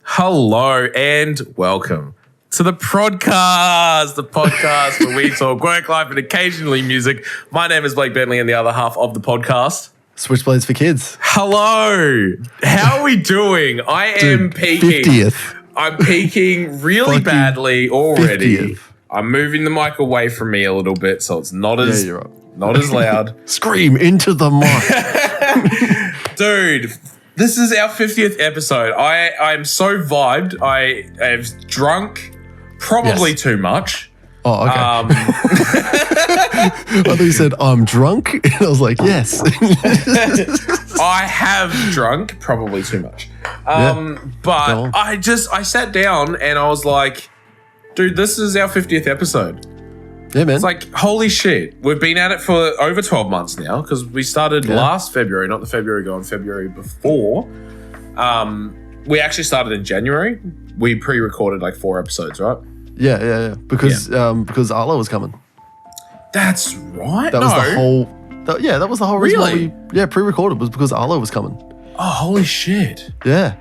Hello and welcome to the Prod.Cast, the podcast where we talk work, life, and occasionally music. My name is Blake Bentley, and the other half of the podcast, Switchblades for Kids. Hello. How are we doing? I am peaking. 50th. I'm peaking really badly already. 50th. I'm moving the mic away from me a little bit so it's not as you're right. not as loud. Scream into the mic. Dude, this is our 50th episode. I'm so vibed. I have drunk probably too much. Oh, okay. I thought you said, I'm drunk. And I was like, yes. I have drunk probably too much. But I sat down and I was like, dude, this is our 50th episode. Yeah, man. It's like, holy shit. We've been at it for over 12 months now because we started last February, not the February gone, February before. We actually started in January. We pre-recorded like 4 episodes, right? Yeah. Because Arlo was coming. That's right. That was the whole... that was the whole reason Really? why we pre-recorded was because Arlo was coming. Oh, holy shit. Yeah.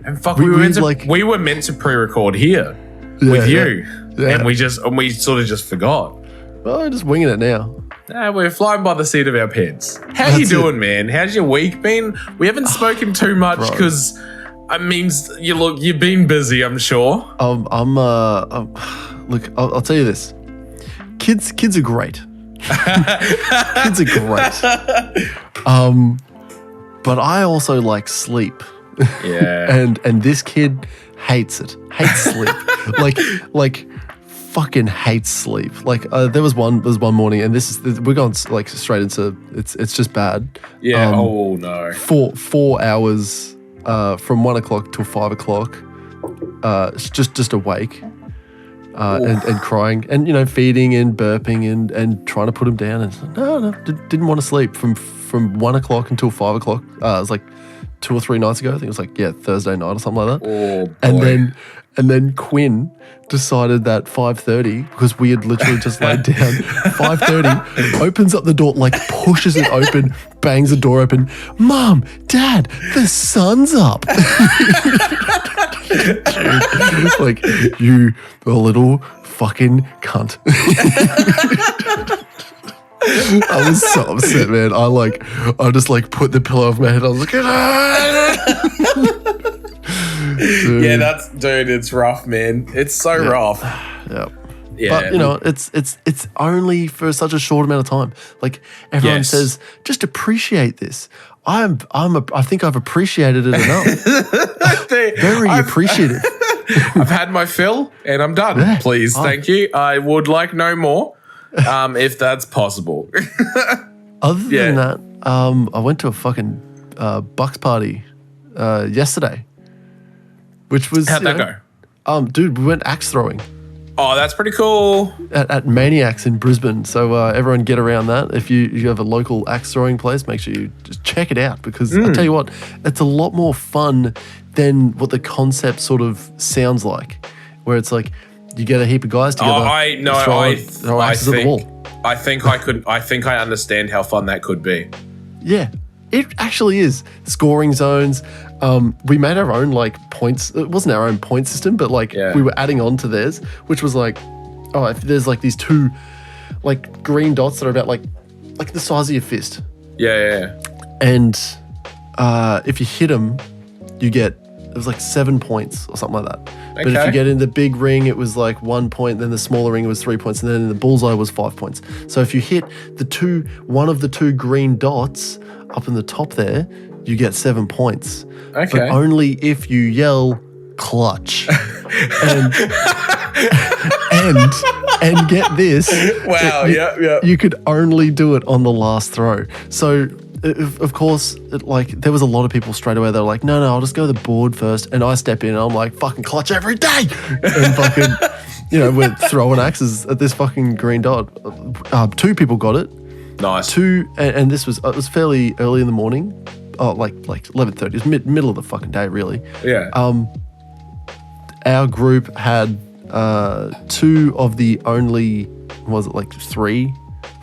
And fuck, we were meant to pre-record here with you. Yeah. And we sort of just forgot. Well, I'm just winging it now. We're flying by the seat of our pants. How you doing, man? How's your week been? We haven't spoken too much because it means you've been busy, I'm sure. Look, I'll tell you this. Kids are great. Kids are great. But I also like sleep. Yeah. and this kid hates it. Hates sleep. like fucking hates sleep. Like there was one morning, and we're going like straight into it's just bad. Yeah. Oh no. 4 hours from 1 o'clock till 5 o'clock. Just awake. And crying and feeding and burping and trying to put him down and no didn't want to sleep from 1 o'clock until 5 o'clock. It was like 2 or 3 nights ago. I think it was like Thursday night or something like that. Oh boy. And then Quinn decided that 5:30, because we had literally just laid down, 5:30, opens up the door, like pushes it open, bangs the door open. Mom, Dad, the sun's up. Dude, like, you little fucking cunt. I was so upset, man. I just put the pillow over my head. I was like, dude, it's rough, man. It's so rough. Yeah. But it's only for such a short amount of time. Like everyone says, just appreciate this. I think I've appreciated it enough. Very appreciative. I've had my fill and I'm done. Yeah. Please, thank you. I would like no more, if that's possible. Other than that, I went to a fucking Bucks party yesterday, which was How'd that go? Dude, we went axe throwing. Oh, that's pretty cool. At Maniacs in Brisbane. So everyone get around that. If you have a local axe throwing place, make sure you just check it out, because I tell you what, it's a lot more fun than what the concept sort of sounds like, where it's like you get a heap of guys together. Throw axes at the wall. I think I understand how fun that could be. Yeah, it actually is. Scoring zones. We made our own points. It wasn't our own point system, but we were adding on to theirs, which was if there's these 2 green dots that are about like the size of your fist. Yeah. And if you hit them, you get, it was 7 points or something like that. Okay. But if you get in the big ring, it was 1 point. Then the smaller ring, it was 3 points, and then the bullseye was 5 points. So if you hit one of the 2 green dots up in the top there, you get 7 points. Okay. But only if you yell clutch. and get this. Wow, yeah. You could only do it on the last throw. So of course, there was a lot of people straight away. They're like, no, I'll just go to the board first. And I step in and I'm like, fucking clutch every day. And fucking, we're throwing axes at this fucking green dot. 2 people got it. Nice. 2, and this was, it was fairly early in the morning. Oh, like 11:30. It was middle of the fucking day, really. Yeah. Our group had 2 of the only, 3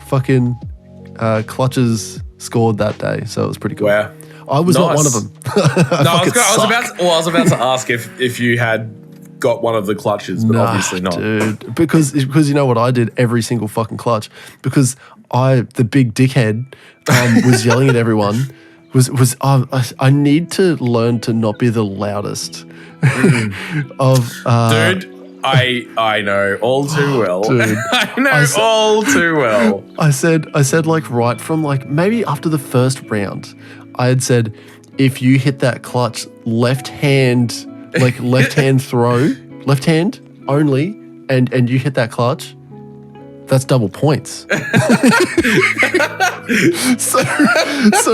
fucking clutches scored that day, so it was pretty cool. Wow. I was not one of them. I was about to ask if you had got one of the clutches, but obviously not, dude. Because you know what I did every single fucking clutch, because the big dickhead, was yelling at everyone. I need to learn to not be the loudest dude. I know all too well. Dude, I know all too well. I said like right from like maybe after the first round, I had said, if you hit that clutch left hand throw, left hand only, and you hit that clutch, that's double points. so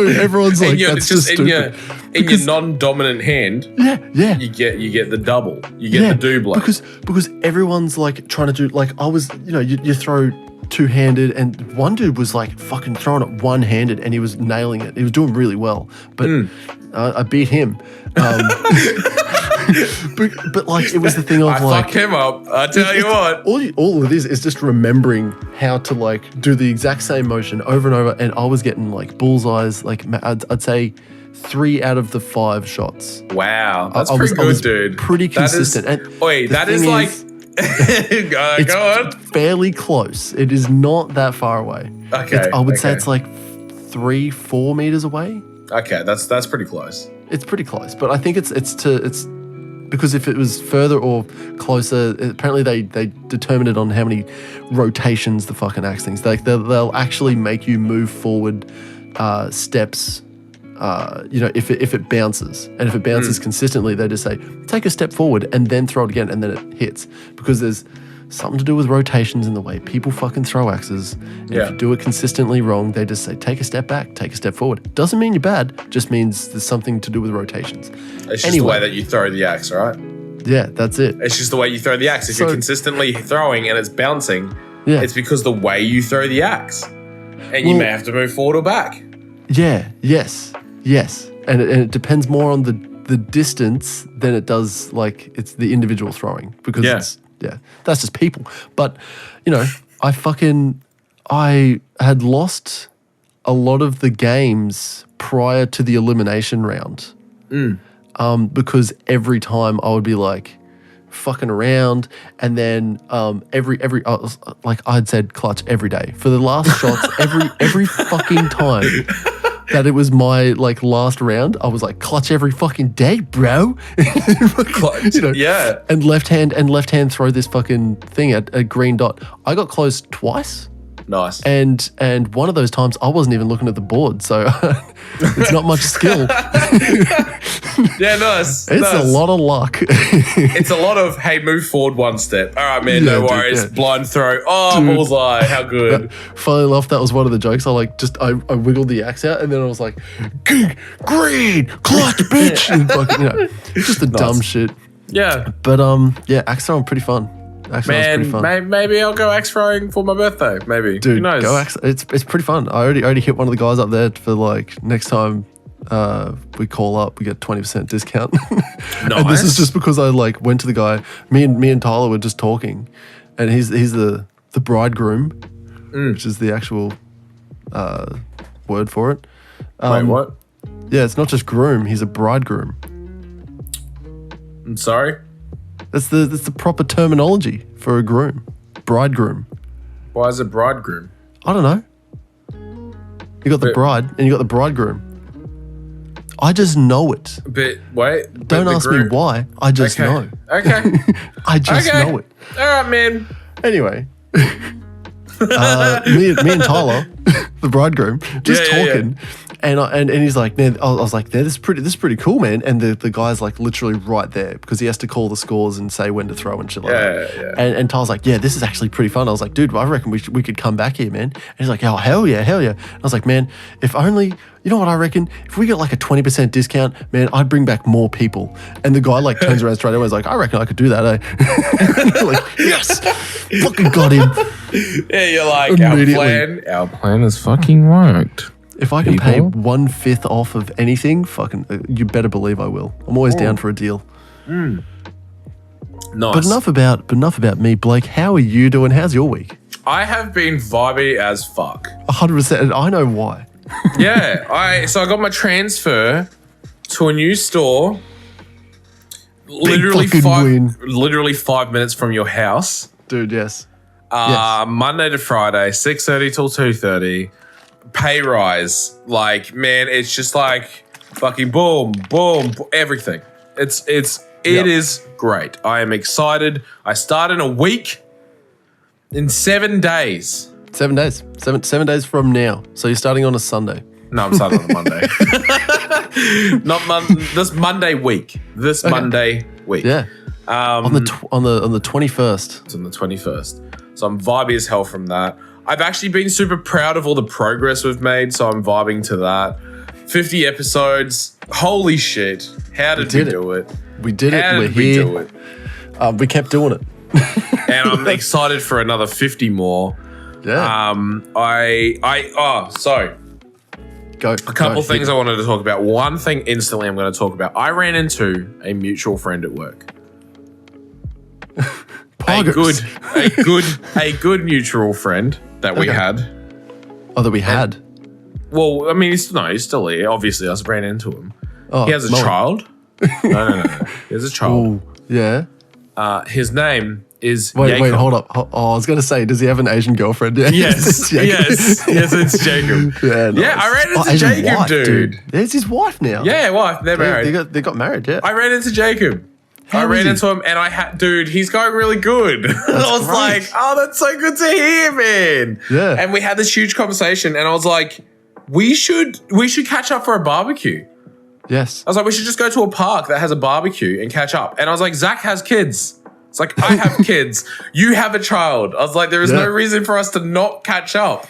everyone's like, that's just stupid. In your non-dominant hand, yeah, you get the double, you get the double. Because everyone's like trying to do, like, I was, you throw two-handed, and one dude was like fucking throwing it one-handed, and he was nailing it. He was doing really well, but I beat him. But like, it was the thing of I fucked him up. I tell you what. All it is just remembering how to like do the exact same motion over and over, and I was getting like bullseyes. Like I'd say 3 out of the 5 shots. Wow, that's pretty good, dude. Pretty consistent. That is like. Go on. Fairly close. It is not that far away. Okay. I would say it's like 3-4 meters away. Okay, that's pretty close. It's pretty close, but I think it's because if it was further or closer, apparently they determine it on how many rotations the fucking axe things. Like they'll actually make you move forward steps. If it bounces, and if it bounces consistently, they just say take a step forward and then throw it again, and then it hits, because there's something to do with rotations in the way people fucking throw axes. And if you do it consistently wrong, they just say take a step back, take a step forward. Doesn't mean you're bad, just means there's something to do with rotations. It's just the way that you throw the axe, right? Yeah, that's it. It's just the way you throw the axe. If you're consistently throwing and it's bouncing, it's because the way you throw the axe, and you may have to move forward or back. Yeah. Yes. And it depends more on the distance than it does like it's the individual throwing, because that's just people. But I had lost a lot of the games prior to the elimination round, because every time I would be like fucking around, and then I'd said clutch every day for the last shots. every fucking time that it was my like last round, I was like, clutch every fucking day, bro. Clutch, And left hand throw this fucking thing at a green dot. I got close twice. Nice. And one of those times I wasn't even looking at the board, so it's not much skill. Yeah, nice. It's a lot of luck. It's a lot of, hey, move forward one step. All right, man, no worries. Blind throw. Oh, dude, bullseye. How good. Funnily enough, that was one of the jokes. I wiggled the axe out, and then I was like, green, clutch, bitch. And fucking, just the dumb shit. Yeah. But axe throwing pretty fun. Actually, man, fun. Maybe I'll go axe throwing for my birthday. Maybe, dude, who knows? Go axe. It's pretty fun. I already hit one of the guys up there for like next time we call up, we get 20% discount. Nice. And this is just because I like went to the guy. Me and Tyler were just talking, and he's the bridegroom, which is the actual word for it. Wait, what? Yeah, it's not just groom. He's a bridegroom. I'm sorry. That's the proper terminology for a groom. Bridegroom. Why is it bridegroom? I don't know. You got the bride and you got the bridegroom. I just know it. But wait. Don't ask me why. I just know. Okay. I just know it. All right, man. Anyway. Me and Tyler, the bridegroom, just talking. Yeah. And he's like, man, I was like, this is pretty cool, man. And the guy's like literally right there, because he has to call the scores and say when to throw and shit like that. Yeah. And Tyler's like, yeah, this is actually pretty fun. I was like, dude, I reckon we could come back here, man. And he's like, oh, hell yeah. And I was like, man, if only, you know what I reckon? If we get like a 20% discount, man, I'd bring back more people. And the guy like turns around straight away and is like, I reckon I could do that, eh? Like, yes, fucking got him. Yeah, you're like, our plan has fucking worked. If I can pay 1/5 off of anything, fucking, you better believe I will. I'm always down for a deal. Nice. But enough about me, Blake. How are you doing? How's your week? I have been vibey as fuck. 100%, and I know why. Yeah, so I got my transfer to a new store. Literally fucking 5 minutes from your house. Dude, yes. Monday to Friday, 6:30 till 2:30. Pay rise. Like, man, it's just like fucking boom, everything. It is great. I am excited. I start in a week. In 7 days. 7 days. Seven days from now. So you're starting on a Sunday. No, I'm starting on a Monday. This Monday week. Monday week. Yeah. On the 21st. It's on the 21st. So I'm vibey as hell from that. I've actually been super proud of all the progress we've made, so I'm vibing to that. 50 episodes. Holy shit. How did we do it? We did it. We're here. We kept doing it. And I'm excited for another 50 more. Yeah. A couple things I wanted to talk about. One thing instantly I'm going to talk about. I ran into a mutual friend at work. a good mutual friend that we had. Oh, that we had? Well, I mean, he's still here. Obviously, I just ran into him. Oh, he has a child. No. He has a child. Ooh, yeah. His name is Wait, hold up. I was going to say, does he have an Asian girlfriend? Yeah. Yes, it's Jacob. Yeah, I ran into Jacob, wife, dude. There's his wife now. Yeah, wife. They're married. They got married, yeah. I ran into Jacob. I ran into him and dude, he's going really good. I was great. like, oh, that's so good to hear, man. Yeah. And we had this huge conversation and I was like, we should catch up for a barbecue. Yes. I was like, we should just go to a park that has a barbecue and catch up. And I was like, Zakk has kids. It's like, I have kids. You have a child. I was like, there is no reason for us to not catch up.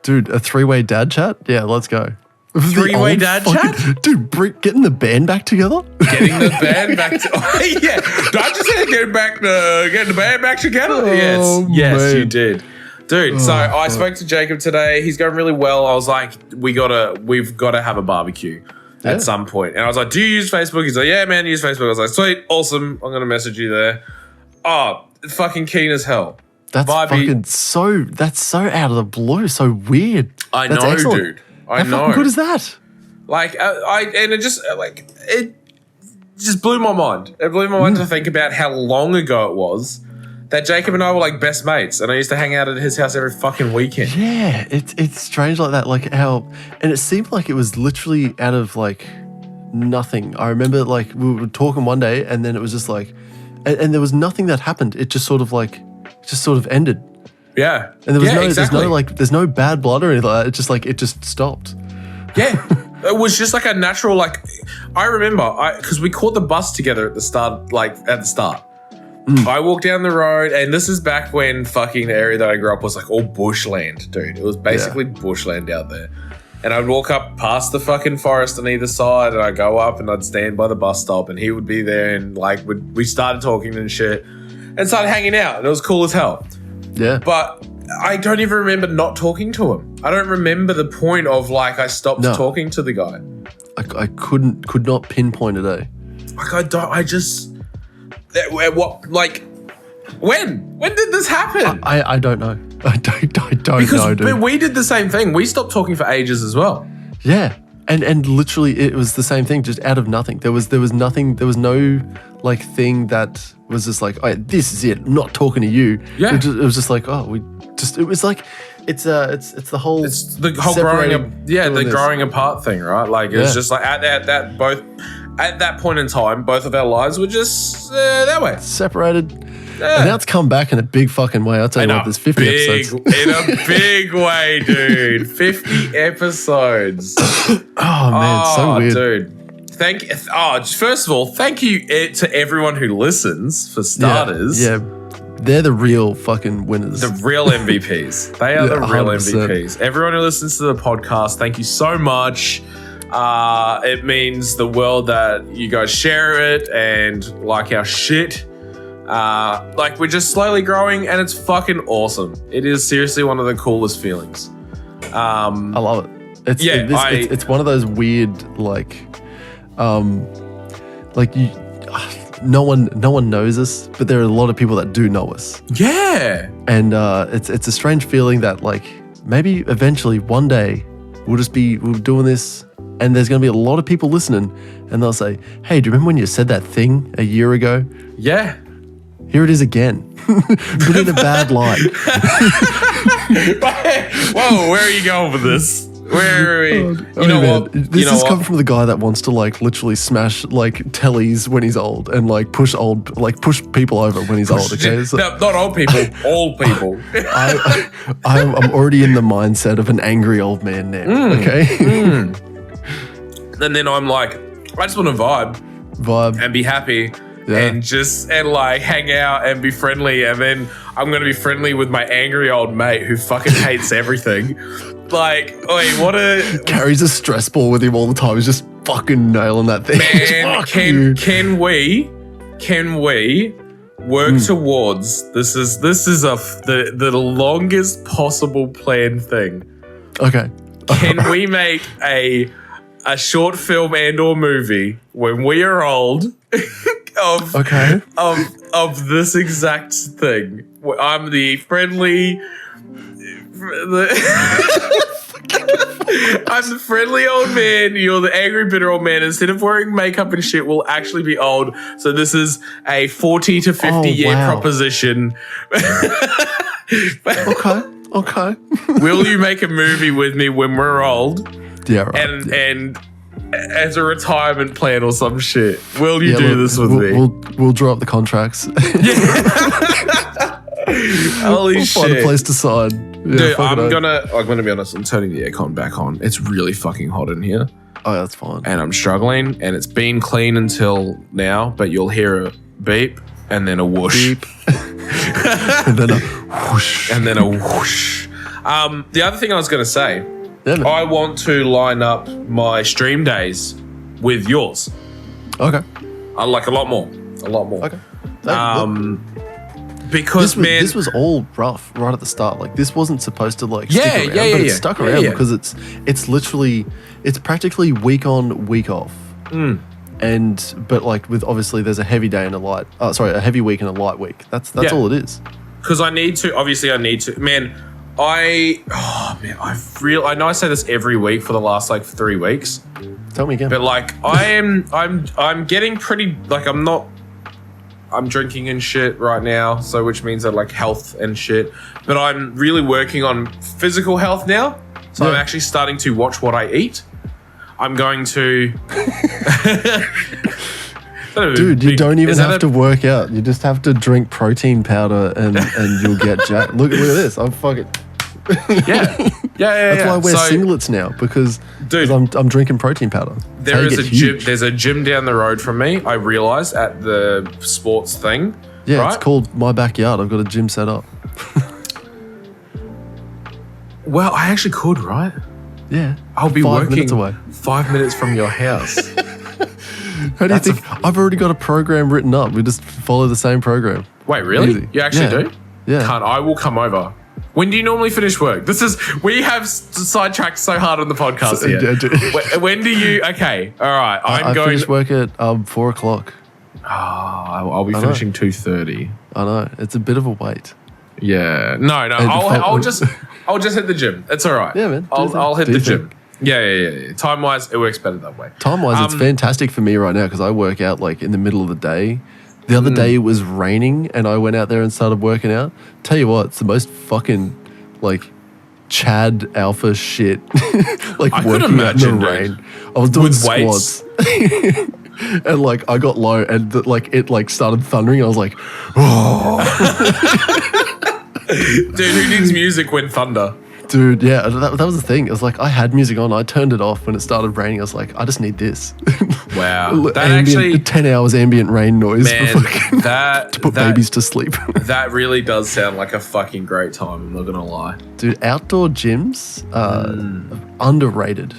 Dude, a 3-way dad chat? Yeah, let's go. 3-way dad chat? Dude, getting the band back together? Getting the band back to... Oh, yeah. I just said getting the band back together. Oh, yes, man. you did. Dude, so I spoke to Jacob today. He's going really well. I was like, we've got to have a barbecue at some point. And I was like, do you use Facebook? He's like, yeah, man, I use Facebook. I was like, sweet, awesome. I'm going to message you there. Oh, fucking keen as hell. That's fucking so out of the blue, so weird. I know, excellent. dude. I know. How fucking good is that? Like, it just blew my mind. It blew my mind to think about how long ago it was that Jacob and I were like best mates, and I used to hang out at his house every fucking weekend. Yeah, it's strange like that. Like how, and it seemed like it was literally out of like nothing. I remember like we were talking one day, and then it was just like, and there was nothing that happened. It just sort of ended. Yeah, and there was exactly. there's no bad blood or anything like that. It's just like it just stopped. Yeah, it was just like a natural like. I remember because we caught the bus together at the start. I walked down the road, and this is back when fucking the area that I grew up was like all bushland, dude. It was basically bushland out there. And I'd walk up past the fucking forest on either side, and I'd go up and I'd stand by the bus stop, and he would be there, and like we started talking and shit, and started hanging out, and it was cool as hell. Yeah. But I don't even remember not talking to him. I don't remember the point of like I stopped talking to the guy. I could not pinpoint a day. Like when did this happen? I don't know. I don't know, dude. But we did the same thing. We stopped talking for ages as well. Yeah. And literally it was the same thing, just out of nothing. There was nothing, there was no like thing that was just like, oh, this is it, I'm not talking to you. Yeah. It was just like, oh, it was like, it's the whole growing apart thing, right? Like it's just like at that point in time, both of our lives were just that way. Separated. Yeah. And now it's come back in a big fucking way. I'll tell you what, there's 50 episodes. In a big way, dude. 50 episodes. Oh, man, so weird. Dude. First of all, thank you to everyone who listens, for starters. Yeah. They're the real fucking winners. The real MVPs. They are the real 100%. MVPs. Everyone who listens to the podcast, thank you so much. It means the world that you guys share it and like our shit. Like we're just slowly growing, and it's fucking awesome. It is seriously one of the coolest feelings. I love it. It's one of those weird no one knows us, but there are a lot of people that do know us. Yeah, and it's a strange feeling that like maybe eventually one day we're doing this, and there's going to be a lot of people listening, and they'll say, "Hey, do you remember when you said that thing a year ago?" Yeah. Here it is again, but in a bad light. Whoa, where are you going with this? Where are we? You know what? This has come from the guy that wants to like literally smash like tellies when he's old and like push people over when he's old. Okay, so no, not old people, old people. I'm already in the mindset of an angry old man now. Okay, and then I'm like, I just want to vibe and be happy. Yeah. And like hang out and be friendly, and then I'm gonna be friendly with my angry old mate who fucking hates everything. Like, wait, carries a stress ball with him all the time. He's just fucking nailing that thing. Man, can we work towards this? Is the longest possible planned thing? Okay. Can we make a short film and or movie when we are old? Of this exact thing. I'm the friendly I'm the friendly old man, you're the angry bitter old man. Instead of wearing makeup and shit, we'll actually be old. So this is a 40 to 50 year proposition. Okay. Will you make a movie with me when we're old? Yeah, right. And as a retirement plan or some shit. Will you do this with me? We'll draw up the contracts. Holy shit. Find a place to sign. Yeah, dude, I'm gonna be honest, I'm turning the aircon back on. It's really fucking hot in here. Oh, that's fine. And I'm struggling, and it's been clean until now, but you'll hear a beep and then a whoosh. Beep. And then a whoosh. And then a whoosh. The other thing I was gonna say, I want to line up my stream days with yours. Okay. I like a lot more. Okay. Because this was all rough right at the start. Like this wasn't supposed to like stick around, but it stuck around because it's literally practically week on, week off. But like with obviously there's a heavy day and a heavy week and a light week. That's all it is. Because I need to. Man, I know I say this every week for the last like 3 weeks. Tell me again. But like I'm getting pretty like I'm drinking and shit right now, so which means that like health and shit. But I'm really working on physical health now. So I'm actually starting to watch what I eat. I'm going to Dude, you don't even have to work out. You just have to drink protein powder and you'll get jacked. Look at this. I'm fucking Yeah. That's why I wear singlets now because I'm drinking protein powder. There's a gym down the road from me, I realised, at the sports thing. Yeah, right? It's called My Backyard. I've got a gym set up. Well, I actually could, right? Yeah. I'll be 5 minutes working away. 5 minutes from your house. How do you think? I've already got a program written up. We just follow the same program. Wait, really? Easy. You actually do? Yeah. I will come over. When do you normally finish work? We have sidetracked so hard on the podcast here. When do you? Okay, all right. I finish work at 4 o'clock. Oh, I'll be finishing 2:30. I know it's a bit of a wait. Yeah. No. I'll just hit the gym. It's all right. Yeah, man. I'll hit the gym. Yeah. Time wise, it works better that way. Time wise, it's fantastic for me right now because I work out like in the middle of the day. The other day it was raining and I went out there and started working out. Tell you what, it's the most fucking like Chad alpha shit. Like I working out in the rain. I was doing squats. And like I got low and it started thundering. I was like, oh. Dude, who needs music when thunder? Dude, yeah, that was the thing. It was like I had music on. I turned it off when it started raining. I was like, I just need this. Wow. 10 hours ambient rain noise to put babies to sleep. That really does sound like a fucking great time. I'm not going to lie. Dude, outdoor gyms are underrated.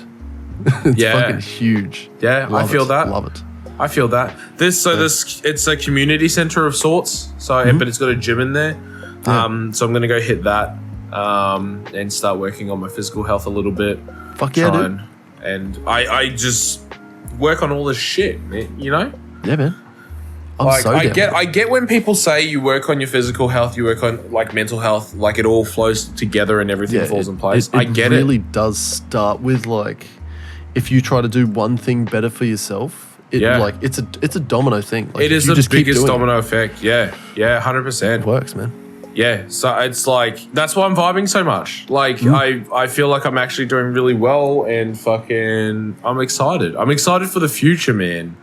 It's fucking huge. Yeah, I feel that. Love it. I feel that. It's a community center of sorts. So, but it's got a gym in there. Yeah. So I'm going to go hit that. And start working on my physical health a little bit. Fuck yeah, dude. And I just work on all this shit, man, you know? Yeah, man. Like, so down. I get when people say you work on your physical health, you work on like mental health, like it all flows together and everything falls in place. I get it. It really does start with like, if you try to do one thing better for yourself, like it's a domino thing. Like, it is the biggest domino effect. Yeah, 100%. It works, man. Yeah, so it's like, that's why I'm vibing so much. Like, I feel like I'm actually doing really well and fucking, I'm excited. I'm excited for the future, man.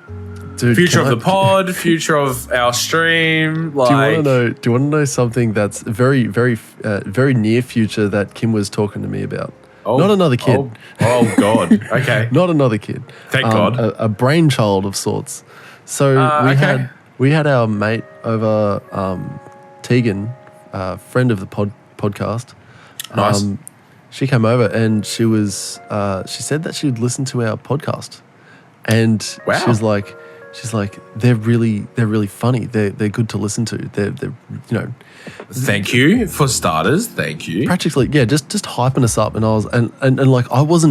Dude, future of the pod, future of our stream. Like, do you want to know something that's very, very, very near future that Kim was talking to me about? Not another kid. Oh God. Okay. Not another kid. Thank God. A brainchild of sorts. So we had our mate over, Tegan, friend of the podcast. Nice. She came over and she said that she'd listened to our podcast, and she's like, they're really funny. They're good to listen to. They're Thank you for starters. Thank you. Practically, yeah, just hyping us up. And I was and like I was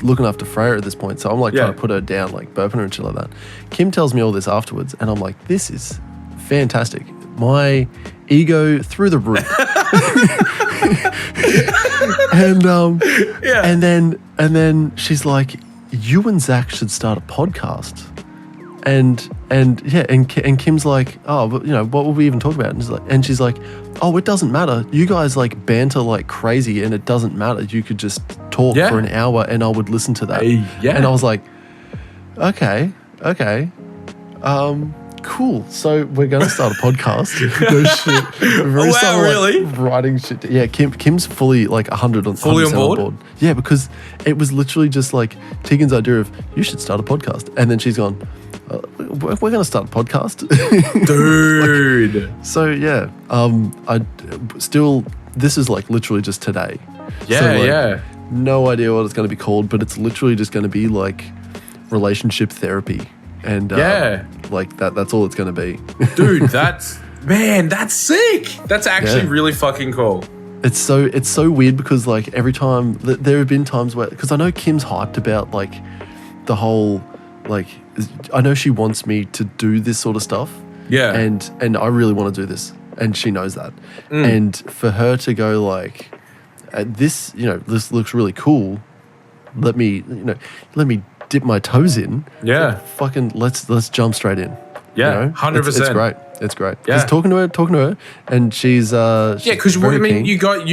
looking after Freya at this point, so I'm like trying to put her down, like burping her and shit like that. Kim tells me all this afterwards, and I'm like, this is fantastic. My ego through the roof. and then she's like, you and Zakk should start a podcast. And Kim's like, oh, but, what will we even talk about? And she's like, oh, it doesn't matter. You guys like banter like crazy, and it doesn't matter. You could just talk for an hour, and I would listen to that. And I was like, okay, cool. So we're gonna start a podcast. No shit. We're really? Writing shit. Yeah, Kim's fully like 100 on board. Yeah, because it was literally just like Tegan's idea of, you should start a podcast, and then she's gone, we're going to start a podcast. Dude. So yeah, this is like literally just today. Yeah, No idea what it's going to be called, but it's literally just going to be like relationship therapy. And like that's all it's going to be. Dude, that's sick. That's actually really fucking cool. It's so weird because like every time there have been times where, because I know Kim's hyped about like the whole, like, I know she wants me to do this sort of stuff. Yeah. And I really want to do this, and she knows that. And for her to go like, this looks really cool. Let me dip my toes in. Yeah. Fucking let's jump straight in. Yeah. 100%. It's great. Yeah. Just talking to her, and she's because I mean, you got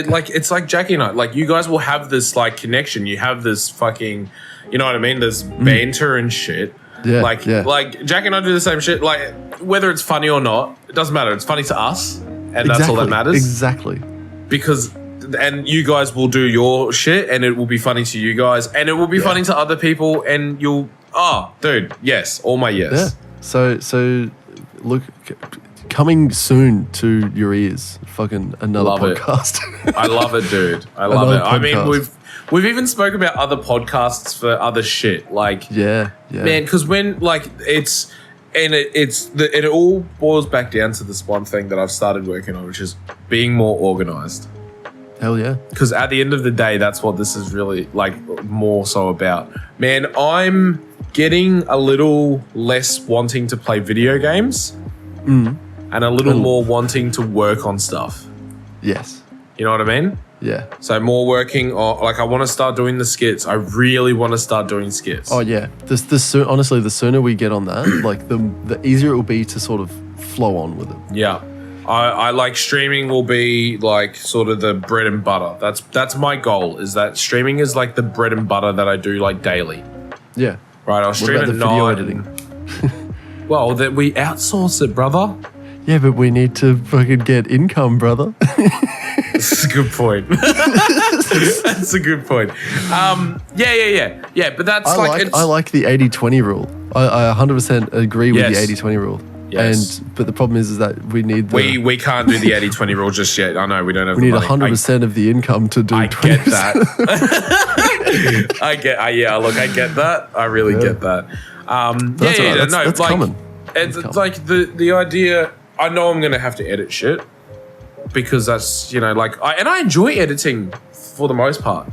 like, it's like Jackie and I, like, you guys will have this like connection. You have this fucking, you know what I mean? There's banter and shit. Yeah. Like Jackie and I do the same shit. Like, whether it's funny or not, it doesn't matter. It's funny to us, and that's all that matters. Exactly. Because, and you guys will do your shit, and it will be funny to you guys, and it will be funny to other people, and you'll, dude, yes, all my yes. Yeah. So look, coming soon to your ears, fucking another podcast. I love it, dude. I love it. I mean, we've even spoke about other podcasts for other shit, like man, because when like it all boils back down to this one thing that I've started working on, which is being more organized. Hell yeah. Because at the end of the day, that's what this is really like more so about. Man, I'm getting a little less wanting to play video games and a little more wanting to work on stuff. Yes. You know what I mean? Yeah. So more working on, like, I want to start doing the skits. I really want to start doing skits. Oh yeah. Honestly, the sooner we get on that, like the easier it will be to sort of flow on with it. Yeah. I like streaming will be like sort of the bread and butter. That's my goal, is that streaming is like the bread and butter that I do like daily. Yeah. Right. I'll stream at night. Editing? Well, that we outsource it, brother. Yeah, but we need to fucking get income, brother. That's a good point. That's a good point. Yeah, but that's I like the 80-20 rule. I 100% agree with the 80-20 rule. Yes. But the problem is that we need we can't do the 80-20 rule just yet. I know we don't have the money. We need 100% of the income to do 20%. I get that. I get that. I really get that. That's common. It's like the idea, I know I'm going to have to edit shit because that's, I enjoy editing for the most part.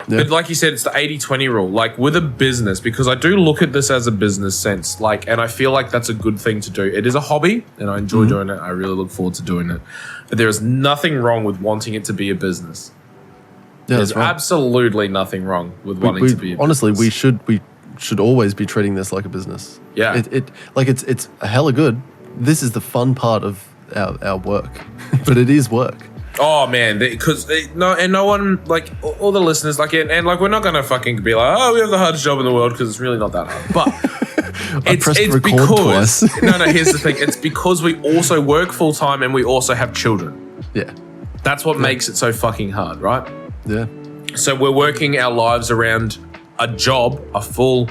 But like you said, it's the 80-20 rule. Like with a business, because I do look at this as a business sense, like, and I feel like that's a good thing to do. It is a hobby, and I enjoy doing it. I really look forward to doing it. But there is nothing wrong with wanting it to be a business. Yeah, There's absolutely nothing wrong with wanting to be a honestly, business. we should always be treating this like a business. Yeah. It's hella good. This is the fun part of our work, but it is work. Oh man, because no one, like all the listeners, like, and like we're not gonna fucking be like, oh, we have the hardest job in the world, because it's really not that hard. But it's because twice. no, here's the thing: it's because we also work full time and we also have children. Yeah, that's what makes it so fucking hard, right? Yeah. So we're working our lives around a job, a full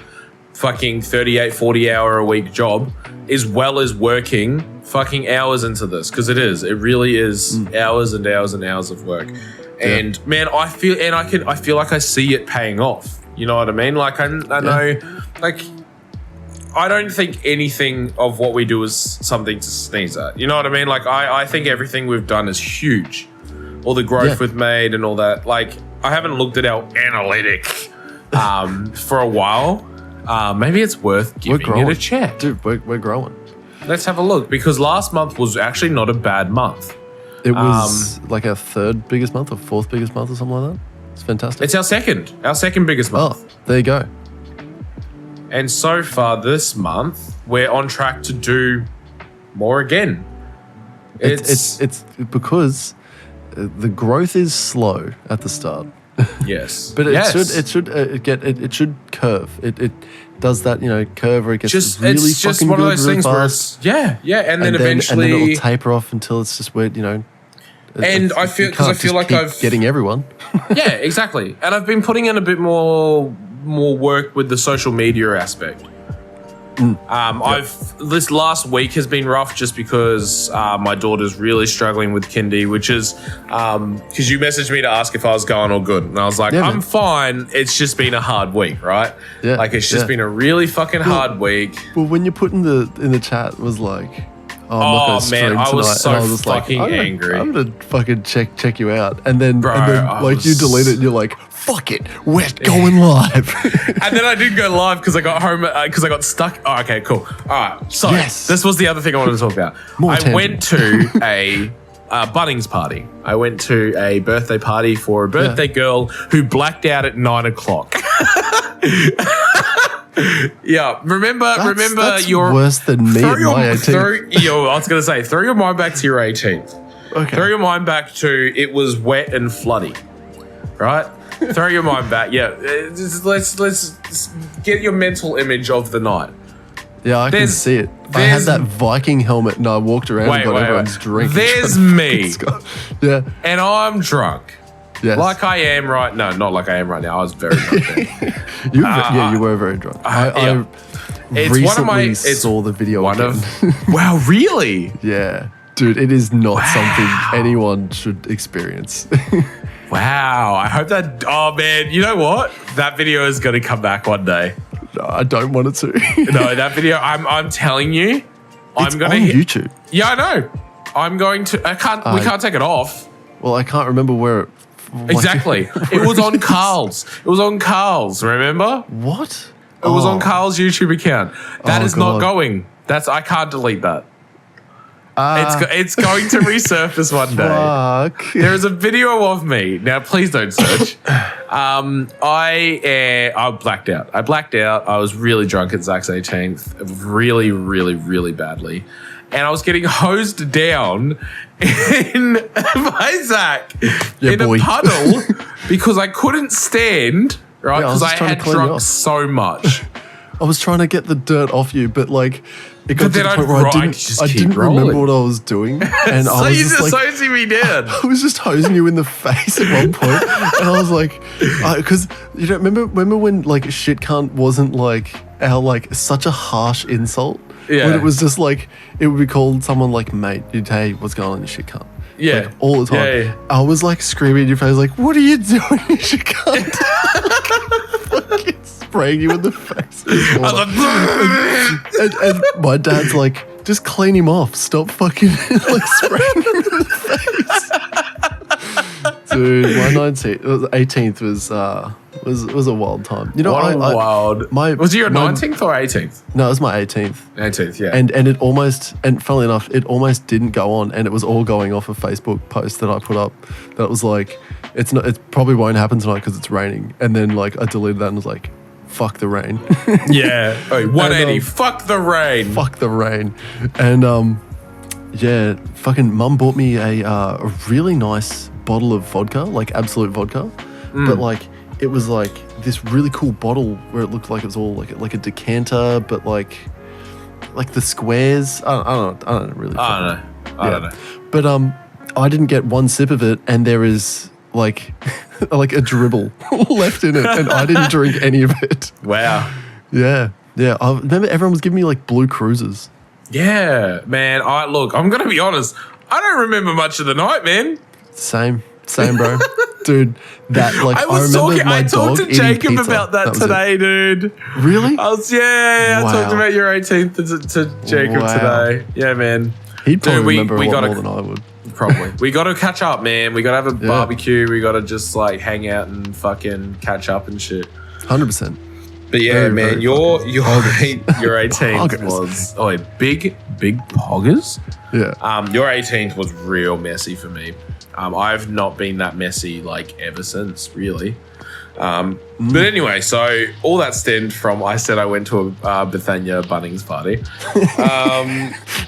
fucking 38, 40 hour a week job, as well as working fucking hours into this, because it really is hours and hours and hours of work. And man, I feel like I see it paying off. You know what I mean? Like I know, like I don't think anything of what we do is something to sneeze at. You know what I mean? Like I think everything we've done is huge. All the growth we've made and all that. Like I haven't looked at our analytic for a while. Maybe it's worth giving it a check. Dude, we're growing. Let's have a look, because last month was actually not a bad month. It was like our third biggest month or fourth biggest month or something like that. It's fantastic. It's our second biggest month. Oh, there you go. And so far this month, we're on track to do more again. It's because the growth is slow at the start. Yes, but it should curve. It does that, curve where it gets it's really just fucking one good, of those really things fast. where it's and then eventually and then it'll taper off until it's just weird, And I feel like I've getting everyone. Yeah, exactly. And I've been putting in a bit more work with the social media aspect. This last week has been rough just because my daughter's really struggling with kindy, which is because you messaged me to ask if I was going all good, and I was like, I'm fine. It's just been a hard week, right? Yeah, like it's just been a really fucking hard week. Well, when you put in the chat, it was like, oh man, I was tonight. so I was fucking angry. I'm gonna fucking check you out, and then you delete it, and you're like, fuck it, we're going live. And then I didn't go live because I got home because I got stuck. Oh, okay, cool. All right, so this was the other thing I wanted to talk about. I went to a Bunnings party. I went to a birthday party for a birthday girl who blacked out at 9 o'clock. Yeah, remember that's your worse than me at my 18th. I was gonna say, throw your mind back to your 18th. Okay. Throw your mind back to it was wet and floody, right? Throw your mind back. Yeah, let's get your mental image of the night. Yeah, I can see it. I had that Viking helmet and I walked around and got everyone's drink. There's me. Yeah, and I'm drunk. Yes. Like I am right now. Not like I am right now. I was very drunk then. You were very drunk. I recently saw the video again. Wow, really? Yeah. Dude, it is not something anyone should experience. Wow. I hope that... Oh, man. You know what? That video is going to come back one day. No, I don't want it to. No, that video... I'm telling you... It's I'm going on YouTube. Yeah, I know. I'm going to... we can't take it off. Well, I can't remember where... Exactly. It was on Carl's. It was on Carl's, remember? What? It was on Carl's YouTube account. That is not going. I can't delete that. It's going to resurface one day. Fuck. There is a video of me. Now, please don't search. I blacked out. I was really drunk at Zakk's 18th. Really, really, really badly. And I was getting hosed down by Zakk in a puddle because I couldn't stand, right? Because I had drunk so much. I was trying to get the dirt off you, but like it got to the point where I didn't remember what I was doing. And so I was just like, so see me dead. I was just hosing you in the face at one point. And I was like, because you don't remember when like shit cunt wasn't like our like such a harsh insult? Yeah. When it was just like, it would be called someone like, mate, you'd say, what's going on, you shit cunt? Yeah. Like, all the time. Yeah. I was like screaming in your face, like, what are you doing, you shit cunt? Fucking spraying you in the face. And my dad's like, just clean him off. Stop fucking like spraying him in the face. Dude, my 18th was It was a wild time. You know, wild. Was it your 19th or 18th? No, it was my 18th. 18th, yeah. And it almost, and funnily enough, it almost didn't go on, and it was all going off a Facebook post that I put up that was like, it probably won't happen tonight because it's raining. And then like I deleted that and was like, fuck the rain. Yeah. 180. And, fuck the rain. Fuck the rain. And yeah, fucking mum bought me a really nice bottle of vodka, like Absolute vodka, but like it was like this really cool bottle where it looked like it was all like a decanter, but like the squares. I don't know. I don't know. But I didn't get one sip of it, and there is like a dribble left in it, and I didn't drink any of it. Wow. Yeah. I remember everyone was giving me like Blue Cruises. Yeah, man. I'm gonna be honest. I don't remember much of the night, man. Same, bro. Dude, that like I talked to Jacob about that today, dude. Really? I talked about your 18th to Jacob today. Yeah, man. He'd probably remember a lot more than I would. Probably. We got to catch up, man. We got to have a barbecue. We got to just like hang out and fucking catch up and shit. 100%. But yeah, very, man, your 18th was big poggers. Yeah. Your 18th was real messy for me. I've not been that messy like ever since, really. But anyway, so all that stemmed from I said I went to a Bethania Bunnings party.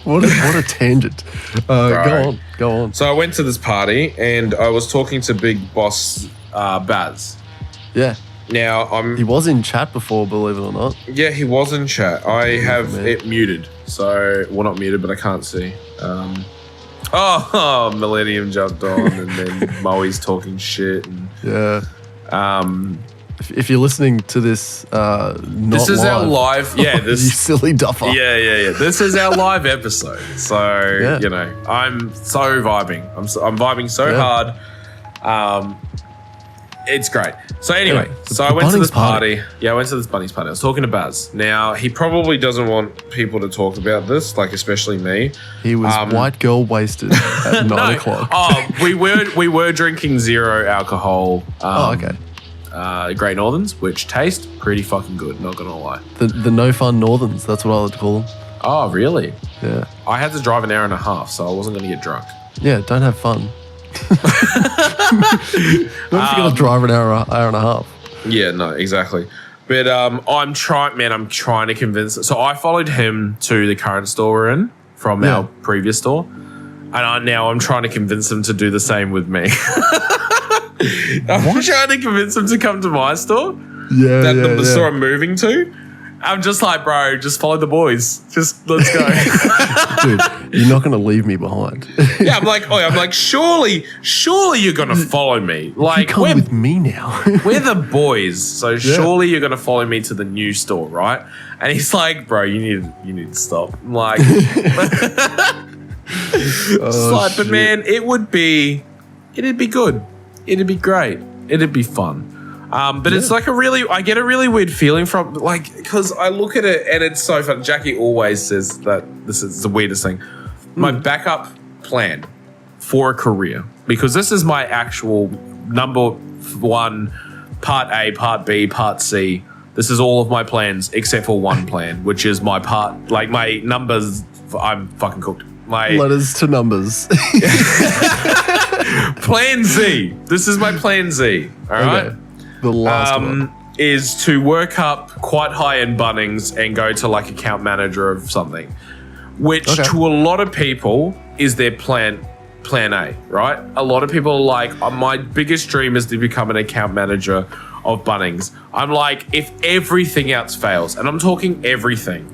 What a tangent. Go on. So I went to this party and I was talking to Big Boss Baz. Yeah. Now he was in chat before, believe it or not. Yeah, he was in chat. I have it muted, so not muted, but I can't see. Millennium jumped on, and then Moe's talking shit. And, if you're listening to this, this is our live. Yeah, you silly duffer. Yeah. This is our live episode. So you know, I'm so vibing. I'm vibing so hard. It's great. So anyway, I went to this party. Yeah, I went to this Bunnies party. I was talking to Baz. Now, he probably doesn't want people to talk about this, like especially me. He was white girl wasted at 9 o'clock. Oh, we were drinking zero alcohol. Great Northerns, which taste pretty fucking good, not gonna lie. The no fun Northerns, that's what I like to call them. Oh, really? Yeah. I had to drive an hour and a half, so I wasn't gonna get drunk. Yeah, don't have fun. Not if you're gonna drive an hour and a half. Yeah, no, exactly. But I'm trying to convince. So I followed him to the current store we're in from our previous store, and I'm trying to convince him to do the same with me. I'm trying to convince him to come to my store. The store I'm moving to. I'm just like, bro, just follow the boys. Just let's go. Dude, you're not going to leave me behind. Yeah, I'm like, surely you're going to follow me. Like, you come with me now. We're the boys, so surely you're going to follow me to the new store, right? And he's like, bro, you need to stop. I'm like, but man, it'd be good. It'd be great. It'd be fun. But it's like I get a really weird feeling from, like, because I look at it and it's so fun. Jackie always says that this is the weirdest thing. My backup plan for a career, because this is my actual number one, part A, part B, part C. This is all of my plans except for one plan, which is my part, like my numbers. I'm fucking cooked. My letters to numbers. Plan Z. This is my plan Z. All right. The last one is to work up quite high in Bunnings and go to like account manager of something, which to a lot of people is their plan A, right? A lot of people are like, my biggest dream is to become an account manager of Bunnings. I'm like, if everything else fails, and I'm talking everything.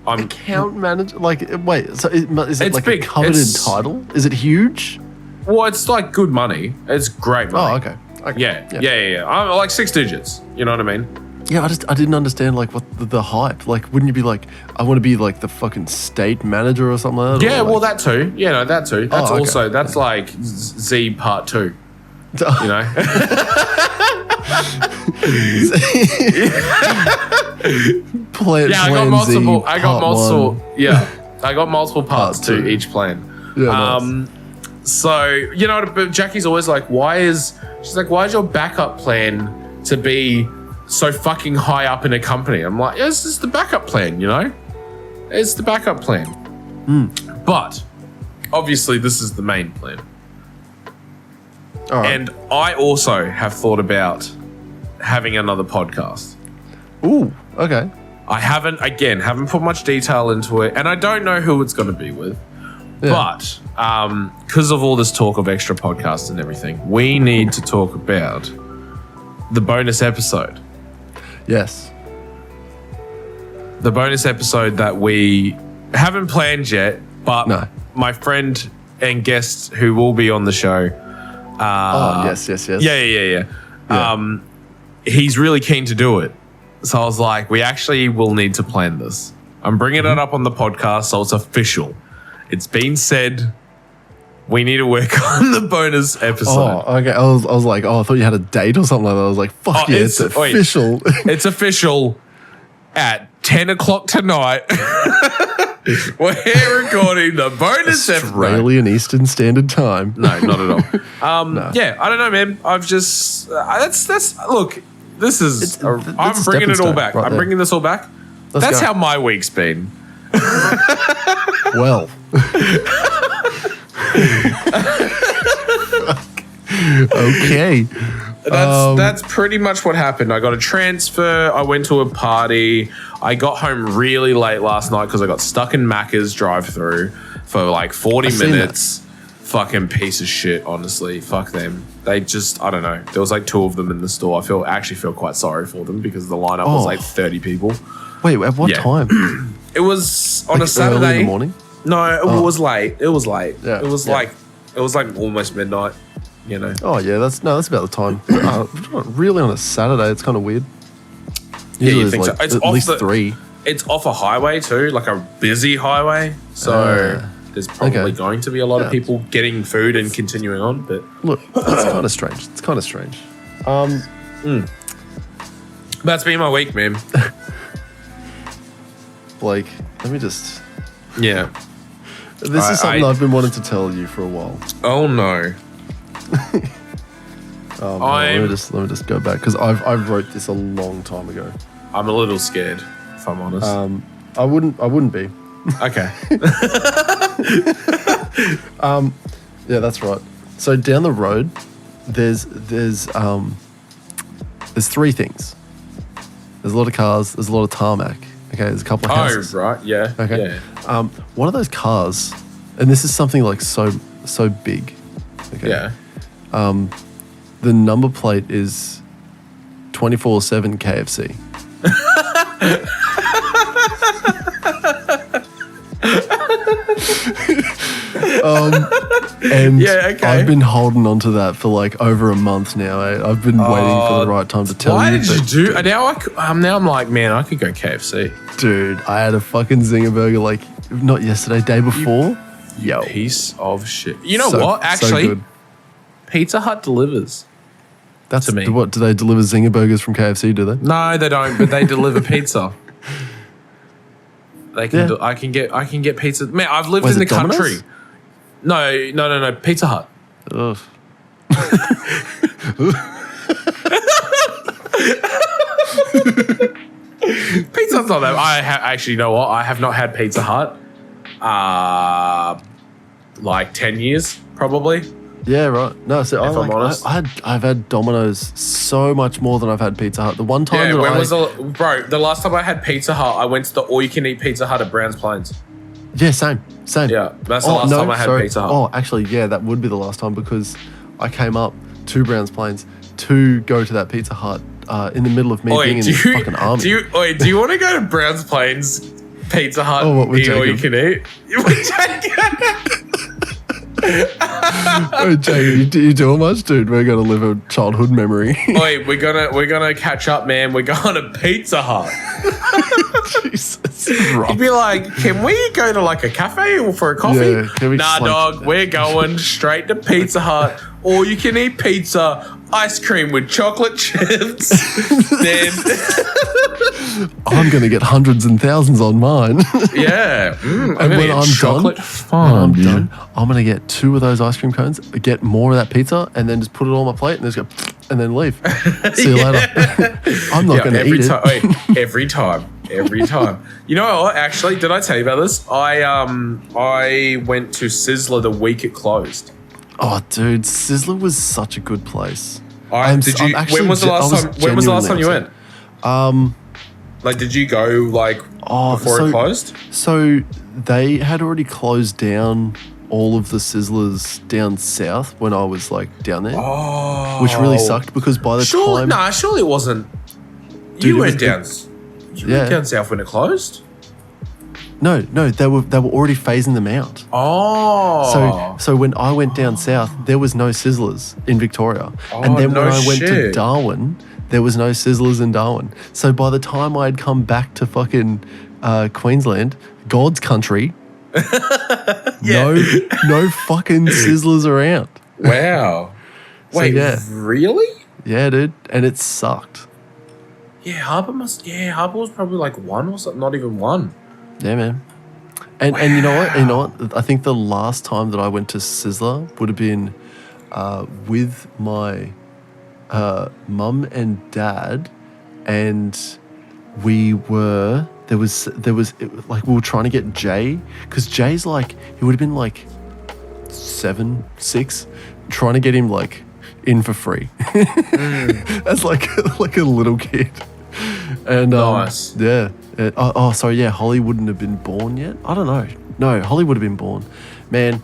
Account manager? Like, wait, so is it like big. A coveted title? Is it huge? Well, it's like good money. It's great money. Oh, okay. Yeah. I'm like 6 digits. You know what I mean? Yeah, I didn't understand like what the hype. Like, wouldn't you be like, I want to be like the fucking state manager or something like that? Yeah, well, that too. Yeah, no, that too. That's that's like Z part 2. You know? I got multiple parts to each plan. Yeah, nice. So, you know, but Jackie's always like, why is your backup plan to be so fucking high up in a company? I'm like, yeah, this is the backup plan, you know? It's the backup plan. But obviously this is the main plan. All right. And I also have thought about having another podcast. Ooh, okay. I haven't put much detail into it, and I don't know who it's going to be with. Yeah. But because of all this talk of extra podcasts and everything, we need to talk about the bonus episode. Yes. The bonus episode that we haven't planned yet, but my friend and guest who will be on the show. Yes. Yeah. He's really keen to do it. So I was like, we actually will need to plan this. I'm bringing it up on the podcast, so it's official. It's been said. We need to work on the bonus episode. Oh, okay. I was like, I thought you had a date or something like that. I was like, fuck yeah, it's official. It's official at 10 o'clock tonight. We're recording the bonus episode. Australian Eastern Standard Time. No, not at all. No. Yeah, I don't know, man. I've just look. This is. I'm bringing it all back. I'm bringing this all back. That's how my week's been. Well. Okay. That's pretty much what happened. I got a transfer. I went to a party. I got home really late last night because I got stuck in Macca's drive-through for like 40 minutes. Fucking piece of shit, honestly. Fuck them. They just, I don't know. There was like 2 of them in the store. I actually feel quite sorry for them because the lineup was like 30 people. Wait, at what time? It was on a Saturday. Early in the morning? No, it was late. It was late. Yeah. It was like almost midnight, you know. Oh yeah, that's about the time. Really on a Saturday, it's kind of weird. Usually you think so. It's at least 3. It's off a highway too, like a busy highway. So there's probably going to be a lot of people getting food and continuing on. But look, it's kind of strange. It's kind of strange. That's been my week, man. Blake, let me just... Yeah. This is something I've been wanting to tell you for a while. Oh, no. Let me just go back, because I wrote this a long time ago. I'm a little scared, if I'm honest. I wouldn't be. Okay. Yeah, that's right. So down the road, there's 3 things. There's a lot of cars. There's a lot of tarmac. Okay, there's a couple of houses. Oh, right. Yeah. Okay. Yeah. One of those cars, and this is something like so big. Okay. Yeah. The number plate is 24/7 KFC. And I've been holding on to that for like over a month now. I've been waiting for the right time to tell you. Why did you do? Now I'm like, man, I could go KFC. Dude, I had a fucking zinger burger like not yesterday, day before. Yo, piece of shit. You know what? Actually, Pizza Hut delivers. That's to me. What do they deliver? Zinger burgers from KFC? Do they? No, they don't. But they deliver pizza. They can. I can get pizza. Man, I've lived in the country. No. Pizza Hut. Ugh. Pizza Hut's not that. Actually, you know what? I have not had Pizza Hut. Like 10 years, probably. Yeah, right. No, so I'm honest, I've had Domino's so much more than I've had Pizza Hut. The one time the last time I had Pizza Hut, I went to the all-you-can-eat Pizza Hut at Browns Plains. Yeah, same. Yeah, that's the last time I had Pizza Hut. Oh, actually, yeah, that would be the last time because I came up to Browns Plains to go to that Pizza Hut in the middle of me being in the fucking army. Do you want to go to Browns Plains Pizza Hut? Oh, what would all you can eat? Oh, Jacob, you doing much, dude? We're gonna live a childhood memory. Oi, we're gonna catch up, man. We're going to Pizza Hut. Jesus, you'd be like, can we go to like a cafe or for a coffee? Yeah, nah, dog. We're going straight to Pizza Hut. Or you can eat pizza ice cream with chocolate chips. Then I'm going to get hundreds and thousands on mine. yeah. And when I'm done, I'm going to get 2 of those ice cream cones, get more of that pizza, and then just put it on my plate and just go, and then leave. See you later. I'm not going to eat it. Every time. You know what? Actually, did I tell you about this? I went to Sizzler the week it closed. Oh, dude, Sizzler was such a good place. When was the last time you went? Like, did you go before it closed? So they had already closed down all of the Sizzlers down south when I was down there, which really sucked because by the time, surely it wasn't. Dude, you went down. You went down south when it closed. No, they were already phasing them out. Oh. So when I went down south, there was no Sizzlers in Victoria. And then when I went to Darwin, there was no Sizzlers in Darwin. So by the time I had come back to fucking Queensland, God's country, no fucking Sizzlers around. Wow. Wait, really? Yeah, dude. And it sucked. Yeah, Harbour was probably one or something, not even one. Yeah, man. And you know what? I think the last time that I went to Sizzler would have been with my mum and dad, and we were we were trying to get Jay, because Jay's he would have been 7, 6, trying to get him in for free as like a little kid. And nice. Yeah. Sorry, yeah, Holly wouldn't have been born yet. I don't know. No, Holly would have been born. Man,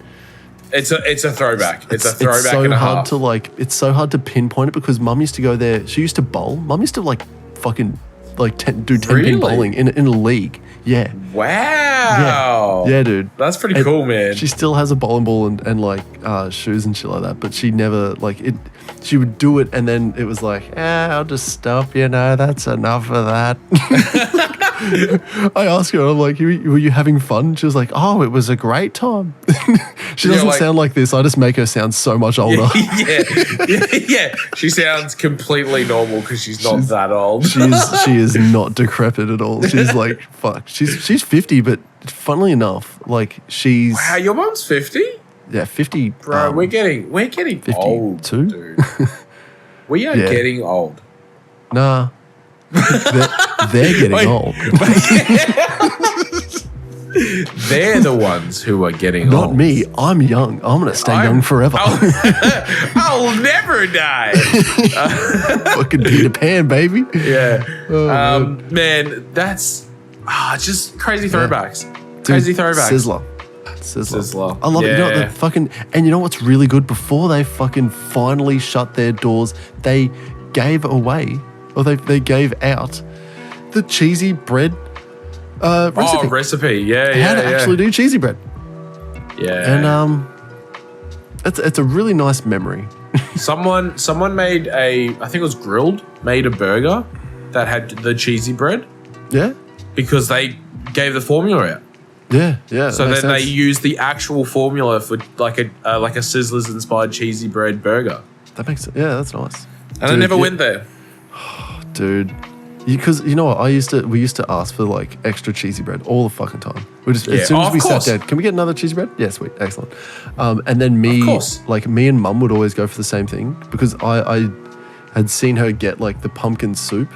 it's a throwback. It's a throwback. It's so and a hard half. it's so hard to pinpoint it because Mum used to go there. She used to bowl. Mum used to fucking do 10-pin bowling in a league. Yeah. Wow. Yeah, dude. That's pretty cool, man. She still has a bowling ball and shoes and shit like that, but she never it. She would do it and then it was I'll just stop. That's enough of that. I asked her, I'm like, were you having fun? She was like, oh, it was a great time. She doesn't sound like this. I just make her sound so much older. Yeah. She sounds completely normal because she's not that old. She is not decrepit at all. She's fuck. She's 50, but funnily enough, she's... Wow, your mum's 50? Yeah, 50. Bro, we're getting 52? Old, dude. We are getting old. Nah. They're getting old. They're the ones who are getting old. Not me. I'm young. I'm going to stay young forever. I'll never die. Fucking Peter Pan, baby. Yeah. Man, that's just crazy throwbacks. Dude, crazy throwbacks. Sizzler. I love it. You know, and you know what's really good? Before they fucking finally shut their doors, they gave away, or they gave out the cheesy bread recipe. Oh, recipe. Yeah, How to actually do cheesy bread. Yeah. And it's a really nice memory. Someone made I think it was Grilled, made a burger that had the cheesy bread. Yeah. Because they gave the formula out. Yeah. So then they used the actual formula for like a Sizzlers inspired cheesy bread burger. That makes sense. Yeah, that's nice. And I never went there. Dude. Because you know what, we used to ask for extra cheesy bread all the fucking time. We just as soon as we sat down, can we get another cheesy bread? Yeah, sweet, excellent. And then me and Mum would always go for the same thing because I had seen her get the pumpkin soup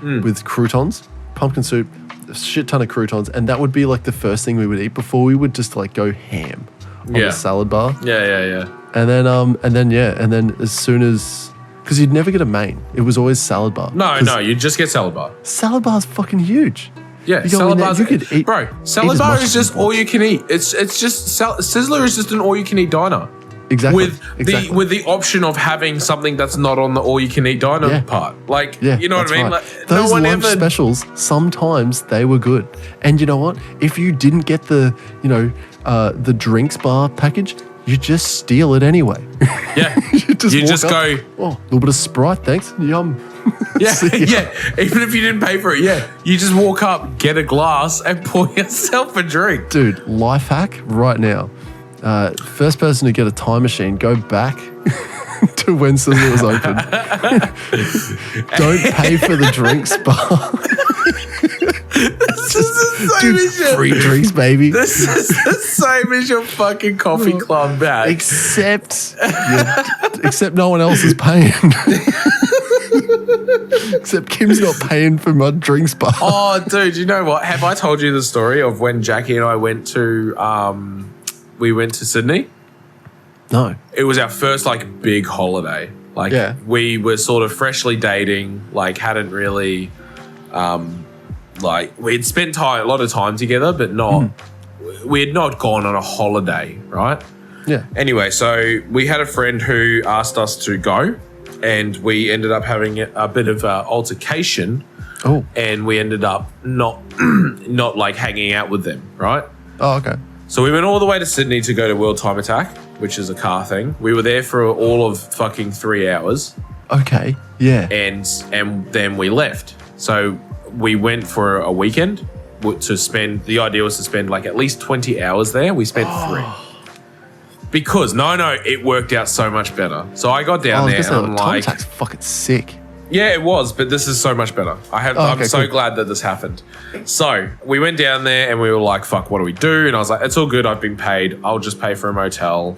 with croutons, pumpkin soup, a shit ton of croutons, and that would be the first thing we would eat before we would just go ham on the salad bar. Yeah. And then as soon as, because you'd never get a main, it was always salad bar. No, you just get salad bar. Salad bar's fucking huge. Yeah, salad bar. You could eat, bro. Salad bar is just all you can eat. It's just Sizzler is just an all you can eat diner. Exactly. With the option of having something that's not on the all you can eat diner part. You know what I mean? Right. Those lunch specials, sometimes they were good. And you know what? If you didn't get the drinks bar package, you just steal it anyway. Yeah. you just go, oh, a little bit of Sprite, thanks. Yum. Yeah. Even if you didn't pay for it, you just walk up, get a glass, and pour yourself a drink. Dude, life hack right now. First person to get a time machine, go back to to when Sydney was open. Don't pay for the drinks bar. This is the same as your free drinks, baby. This is the same as your fucking coffee club bag. Except no one else is paying. Except Kim's not paying for my drinks bar. Oh, dude, you know what? Have I told you the story of when Jackie and I went to Sydney? No. It was our first like big holiday. Like we were sort of freshly dating, like hadn't really like we'd spent a lot of time together, but not we had not gone on a holiday, right? Yeah. Anyway, so we had a friend who asked us to go, and we ended up having a bit of an altercation. Oh. And we ended up not like hanging out with them, right? Oh, okay. So we went all the way to Sydney to go to World Time Attack, which is a car thing. We were there for all of fucking 3 hours. Okay. Yeah. And then we left. So we went for a weekend to spend. The idea was to spend like at least 20 hours there. We spent 3. Because it worked out so much better. So I got down there and I'm like, Time Attack's fucking sick. Yeah, it was, but this is so much better. I'm so glad that this happened. So we went down there and we were like, fuck, what do we do? And I was like, it's all good. I've been paid. I'll just pay for a motel.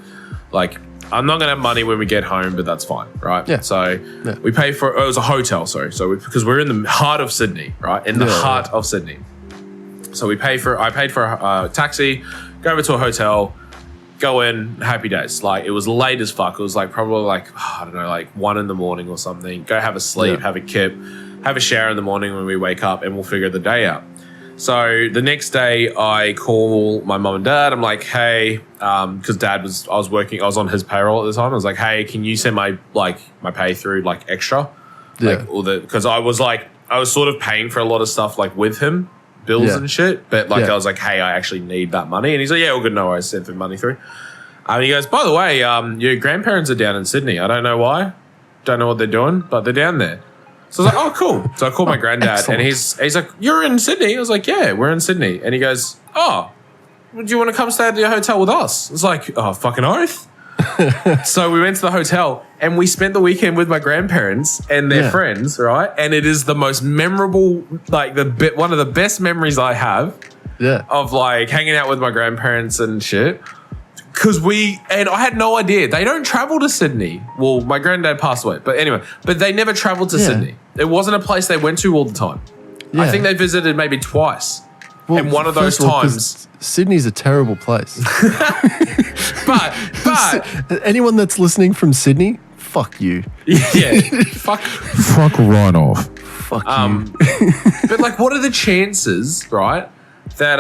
Like, I'm not going to have money when we get home, but that's fine, right? Yeah. So we pay for, it was a hotel, sorry. So because we're in the heart of Sydney, right? In the heart of Sydney. So I paid for a taxi, go over to a hotel, go in, happy days. Like, it was late as fuck. It was like probably like, I don't know, like 1 a.m. or something. Go have a sleep, have a kip, have a shower in the morning when we wake up, and we'll figure the day out. So the next day I call my mum and dad. I'm like, hey, because I was on his payroll at the time. I was like, hey, can you send my pay through like extra? Yeah. Because I was sort of paying for a lot of stuff like with him, bills and shit, but I was like, hey, I actually need that money. And he's like, yeah, all good, no worries, send the money through. And he goes, by the way, your grandparents are down in Sydney. I don't know why, don't know what they're doing, but they're down there. So I was like, oh, cool. So I called my granddad, excellent. And he's like, you're in Sydney? I was like, yeah, we're in Sydney. And he goes, oh, do you want to come stay at your hotel with us? I was like, oh, fucking oath. So we went to the hotel and we spent the weekend with my grandparents and their friends, right? And it is the most memorable, like one of the best memories I have of like hanging out with my grandparents and shit. Because I had no idea. They don't travel to Sydney. Well, my granddad passed away. But anyway, they never traveled to Sydney. It wasn't a place they went to all the time. Yeah. I think they visited maybe twice. Well, and one of those times... Sydney's a terrible place. but anyone that's listening from Sydney, fuck you. Yeah. fuck right off. Fuck you. But like, what are the chances, right, that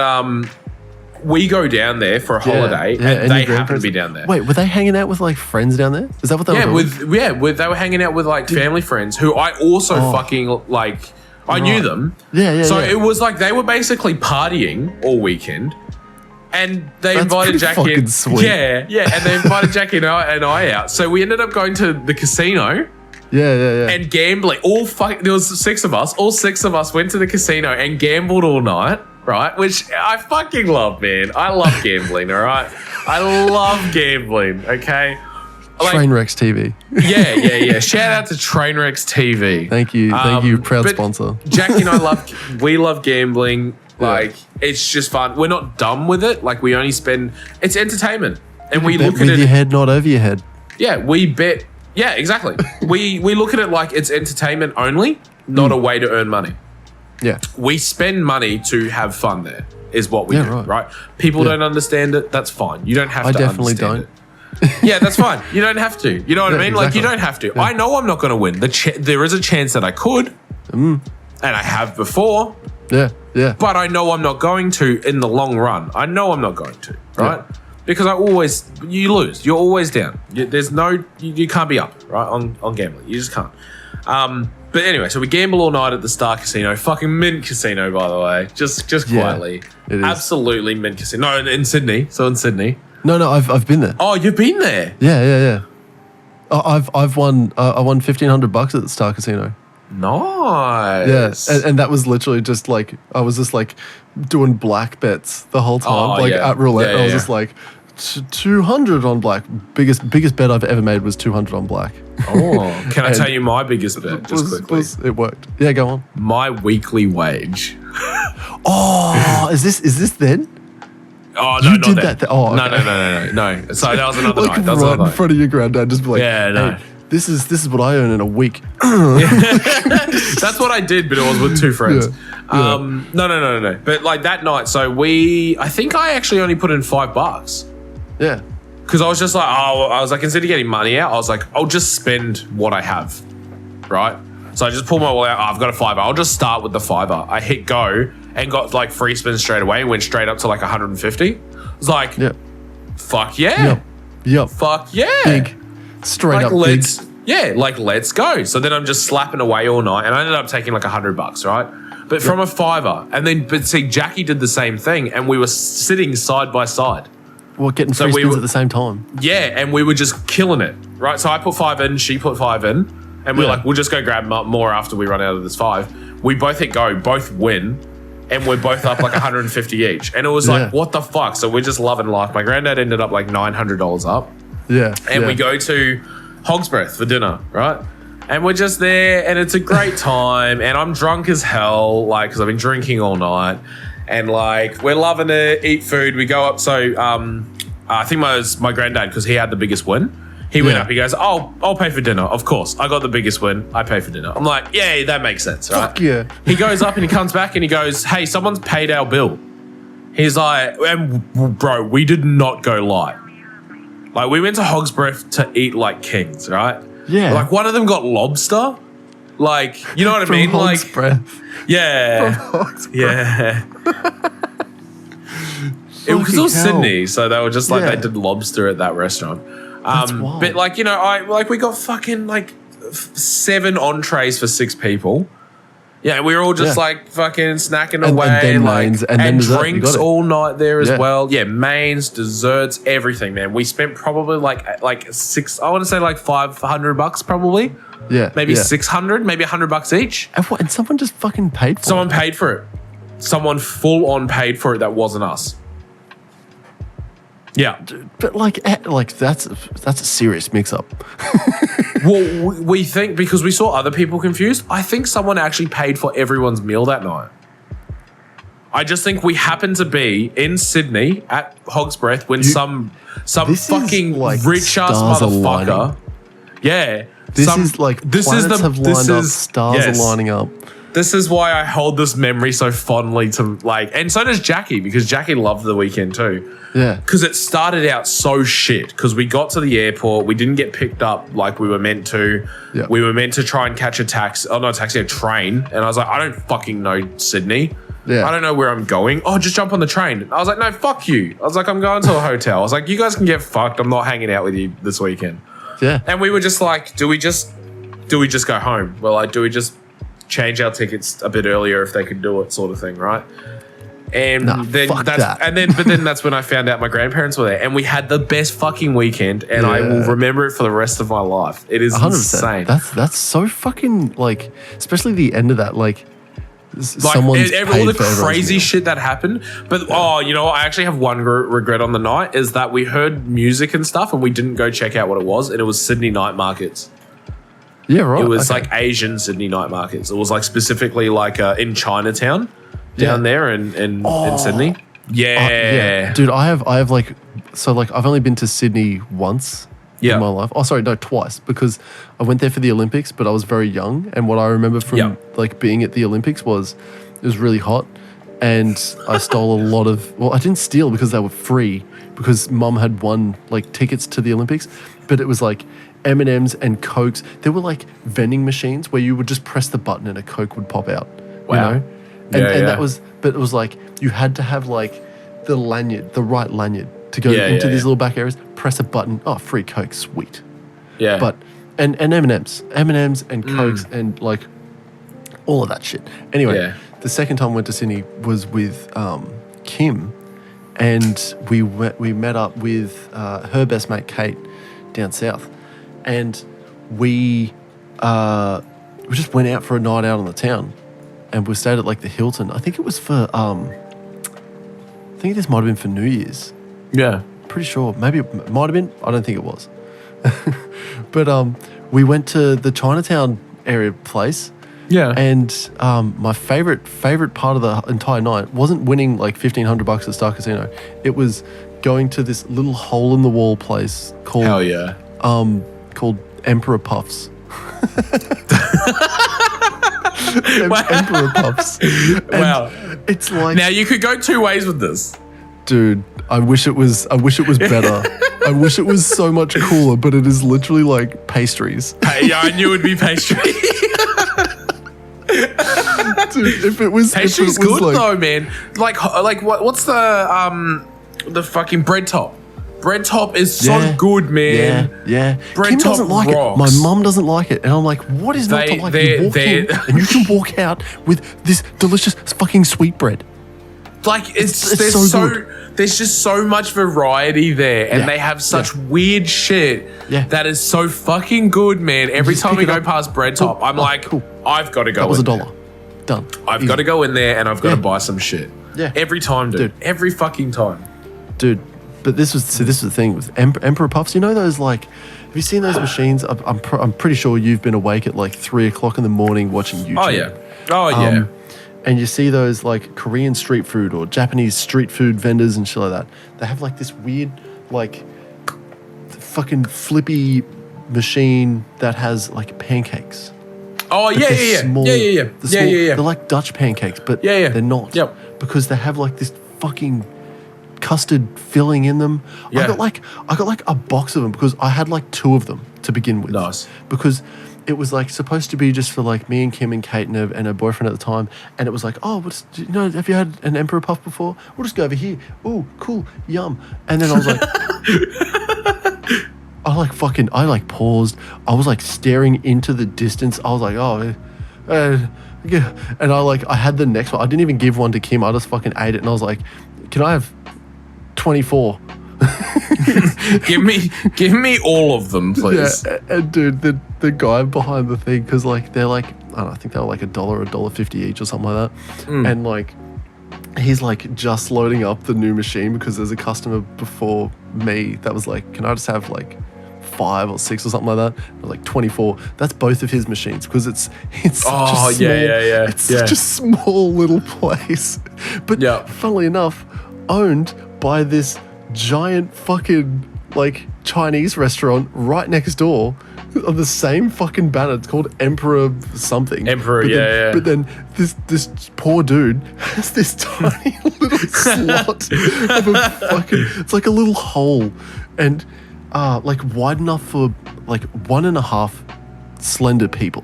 we go down there for a holiday and they happen to be down there? Wait, were they hanging out with like friends down there? Is that what they were doing? They were hanging out with like family friends who I also fucking like. I knew them. So it was like they were basically partying all weekend. And they invited Jackie and sweet. and they invited Jackie and I out. So we ended up going to the casino. And gambling. There was 6 of us. All 6 of us went to the casino and gambled all night, right? Which I fucking love, man. I love gambling, all right? I love gambling, okay? Like, Trainwrecks TV. Yeah. Shout out to Trainwrecks TV. Thank you, proud sponsor. Jackie and I love gambling. Like, it's just fun. We're not dumb with it. Like, we only spend... It's entertainment. And we look at it... with your head, not over your head. Yeah, we bet... Yeah, exactly. we look at it like it's entertainment only, not a way to earn money. Yeah. We spend money to have fun there, is what we do, right? People don't understand it. That's fine. You don't have to understand it. I definitely don't. Yeah, that's fine. You don't have to. You know what I mean? Exactly. Like, you don't have to. Yeah. I know I'm not going to win. There is a chance that I could, and I have before. Yeah. But I know I'm not going to in the long run. I know I'm not going to, right? Yeah. Because you lose. You're always down. You can't be up, right, on gambling. You just can't. But anyway, so we gamble all night at the Star Casino. Fucking mint casino, by the way. Just quietly. It is. Absolutely mint casino. No, in Sydney. So in Sydney. No, I've been there. Oh, you've been there? Yeah. I've won. I won $1,500 at the Star Casino. Nice. Yeah, and that was literally just like I was just like doing black bets the whole time, at roulette. I was just like 200 on black. Biggest bet I've ever made was 200 on black. Oh, can I tell you my biggest bet just quickly? It worked. Yeah, go on. My weekly wage. Oh, is this then? Oh, no, you not did that. Oh, okay. No. So that was another like night. That was right another in night. front of your granddad, just be like, Yeah, no. hey, this is what I earn in a week. That's what I did, but it was with two friends. Yeah. No. But like that night, so I think I actually only put in $5. Yeah. Because I was just like, I was like, instead of getting money out, I was like, I'll just spend what I have, right? So I just pulled my wallet out. I've got a $5. I'll just start with the $5. I hit go and got like free spins straight away and went straight up to like 150. I was like, fuck yeah. Yep. Fuck yeah. Big. Straight up let's let's go. So then I'm just slapping away all night and I ended up taking like $100, right? But from a $5. But see, Jackie did the same thing and we were sitting side by side. Well, getting free spins at the same time. Yeah, and we were just killing it, right? So I put 5 in, she put 5 in, and we're like, we'll just go grab more after we run out of this 5. We both hit go, both win, and we're both up like 150 each. And it was like, what the fuck? So we're just loving life. My granddad ended up like $900 up. Yeah. And we go to Hog's Breath for dinner, right? And we're just there, and it's a great time, and I'm drunk as hell, like, because I've been drinking all night. And like we're loving it, eat food. We go up. So I think my granddad, because he had the biggest win. He went up. He goes, I'll pay for dinner. Of course, I got the biggest win. I pay for dinner. I'm like, yeah, that makes sense, right? Fuck yeah. He goes up and he comes back and he goes, hey, someone's paid our bill. He's like, and bro, we did not go light. Like we went to Hog's Breath to eat like kings, right? Yeah. Like one of them got lobster. Like, you know what I mean? Hog's Like, Breath. yeah. From Hog's Breath. Yeah. It was all Sydney, so they were just like, they did lobster at that restaurant. That's wild. But like, you know, we got fucking like 7 entrees for 6 people. Yeah, we were all just like fucking snacking away, and then like, mains, and then drinks all night there as Yeah. well. Yeah, mains, desserts, everything, man. We spent probably like 6. I want to say like $500 probably. Yeah, maybe 600, maybe $100 each. And someone just fucking paid for Someone it. paid for it. Someone full on paid for it. That wasn't us. Yeah, But like that's a serious mix up. well, we think because we saw other people confused. I think someone actually paid for everyone's meal that night. I just think we happened to be in Sydney at Hog's Breath when some fucking like rich ass motherfucker. Aligning. Yeah, This is have lined up, stars are lining up. This is why I hold this memory so fondly to like, and so does Jackie, because Jackie loved the weekend too. Yeah. Because it started out so shit. Because we got to the airport, we didn't get picked up like we were meant to. Yeah. We were meant to try and catch a train. And I was like, I don't fucking know Sydney. Yeah. I don't know where I'm going. Oh, just jump on the train. I was like, no, fuck you. I was like, I'm going to a hotel. I was like, you guys can get fucked. I'm not hanging out with you this weekend. Yeah. And we were just like, do we just go home? Well, like, do we just change our tickets a bit earlier if they could do it, sort of thing, right? And but then that's when I found out my grandparents were there, and we had the best fucking weekend, and I will remember it for the rest of my life. It is 100%. Insane. That's so fucking like, especially the end of that, like someone's paid all the crazy shit that happened. But you know what? I actually have one regret on the night is that we heard music and stuff, and we didn't go check out what it was, and it was Sydney night markets. Yeah, right. It was like Asian Sydney night markets. It was like specifically like in Chinatown down there in Sydney. Yeah. Dude, I have like, so like I've only been to Sydney once in my life. Oh, sorry, no, twice, because I went there for the Olympics, but I was very young. And what I remember from like being at the Olympics was it was really hot, and I stole a lot of, well, I didn't steal because they were free, because mum had won like tickets to the Olympics, but it was like M&Ms and Cokes. There were like vending machines where you would just press the button and a Coke would pop out. Wow. You know? And that was, but it was like you had to have like the lanyard, the right lanyard to go into these little back areas, press a button, free Coke, sweet. Yeah. But, and M&Ms and Cokes and like all of that shit. Anyway, the second time I went to Sydney was with Kim, and we met up with her best mate, Kate, down south. And we just went out for a night out on the town, and we stayed at like the Hilton. I think it was for I think this might have been for New Year's. Yeah. pretty sure. Maybe it might have been. I don't think it was. But we went to the Chinatown area place. Yeah. And my favorite part of the entire night wasn't winning like $1,500 at Star Casino. It was going to this little hole in the wall place called Hell yeah. Called Emperor Puffs. Wow. Emperor Puffs. And Wow. it's like, Now you could go two ways with this. dude, I wish it was better. I wish it was so much cooler, but it is literally like pastries. Yeah, I knew it would be pastry. Dude, if it was Pastry's if it was good like, though, man. Like what's the fucking bread top? Bread top is so good, man. Yeah. Bread Kim top doesn't like rocks. it. My mum doesn't like it. And I'm like, what is not to like? You walk in and you can walk out with this delicious fucking sweetbread. Like It's there's so good. there's just so much variety there, and Yeah. they have such weird shit Yeah. that is so fucking good, man. Every just time we pick it go up. past bread top, I'm like, cool. I've got to go. That was in $1. there. Done. I've Easy. got to go in there and I've got to Yeah. buy some shit. Yeah. Every time, dude. Every fucking time. Dude, but this was the thing with Emperor Puffs. You know those like, have you seen those machines? I'm pretty sure you've been awake at like 3 o'clock in the morning watching YouTube. Oh yeah. Oh yeah. And you see those like Korean street food or Japanese street food vendors and shit like that. They have like this weird like fucking flippy machine that has like pancakes. Oh But yeah, they're yeah. small- Yeah. they're small- Yeah. They're like Dutch pancakes, but Yeah, yeah. they're not. Yep. Because they have like this fucking custard filling in them. Yeah. I got like a box of them because I had like 2 of them to begin with. Nice. Because it was like supposed to be just for like me and Kim and Kate and her boyfriend at the time, and it was like, oh, have you had an Emperor Puff before? We'll just go over here. Oh, cool, yum. And then I was like, I like paused. I was like staring into the distance. I was like, oh, yeah. And I had the next one. I didn't even give one to Kim. I just fucking ate it, and I was like, can I have 24? give me all of them, please. Yeah, and dude, the guy behind the thing, because like they're like, I don't know, I think they were like $1 or $1.50 each or something like that, and like he's like just loading up the new machine because there's a customer before me that was like, can I just have like 5 or 6 or something like that? I was like 24. That's both of his machines because it's Oh, such a small, yeah. It's such a small little place, but Yeah. funnily enough, owned by this giant fucking like Chinese restaurant right next door on the same fucking banner. It's called Emperor something. Emperor, yeah. But then this poor dude has this tiny little slot of a fucking. It's like a little hole, and like wide enough for like 1.5 slender people.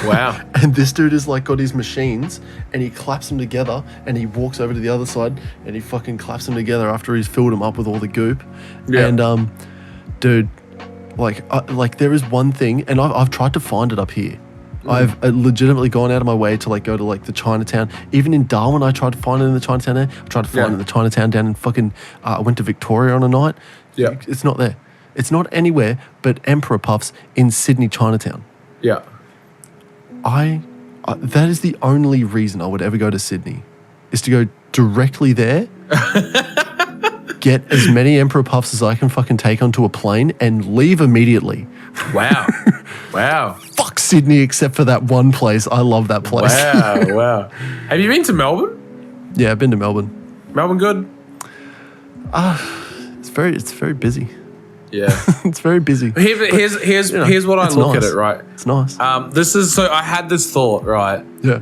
Wow. And this dude is like got his machines and he claps them together and he walks over to the other side and he fucking claps them together after he's filled them up with all the goop. Yeah. And dude, like there is one thing, and I've tried to find it up here. I've legitimately gone out of my way to like go to like the Chinatown. Even in Darwin, I tried to find it in the Chinatown there. I tried to find it in the Chinatown down in fucking. I went to Victoria on a night. Yeah. It's not there. It's not anywhere but Emperor Puffs in Sydney Chinatown. Yeah. That is the only reason I would ever go to Sydney, is to go directly there, get as many Emperor Puffs as I can fucking take onto a plane, and leave immediately. Wow. Wow. Fuck Sydney, except for that one place. I love that place. Wow. Have you been to Melbourne? Yeah, I've been to Melbourne. Melbourne good? It's very busy. Yeah. It's very busy. Here's what I look nice. at it, right? It's nice. I had this thought, right? Yeah.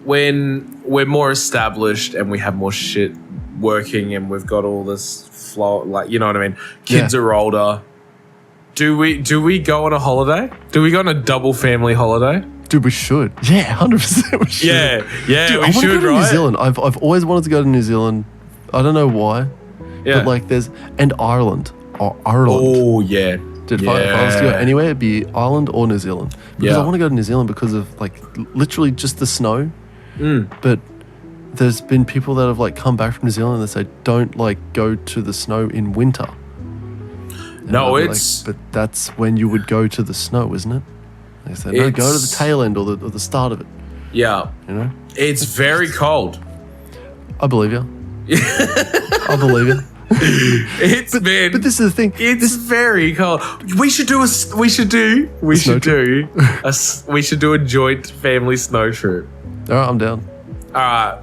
When we're more established and we have more shit working and we've got all this flow, like, you know what I mean? Kids are older. Do we go on a holiday? Do we go on a double family holiday? Dude, we should. Yeah, 100% we should. Yeah, Dude, we should, go to right? New Zealand. I've always wanted to go to New Zealand. I don't know why. Yeah. But like and Ireland. Or Ireland. Oh, yeah. Dude, if I was to go anywhere, it'd be Ireland or New Zealand. Because I want to go to New Zealand because of like literally just the snow. But there's been people that have like come back from New Zealand that say don't like go to the snow in winter. And No, I'd be it's... like, but that's when you would go to the snow, isn't it? They say no, go to the tail end or the start of it. Yeah. You know? It's very cold. I believe you. I believe you. It's man. But this is the thing. It's very cold. We should do a joint family snow trip. All right, I'm down.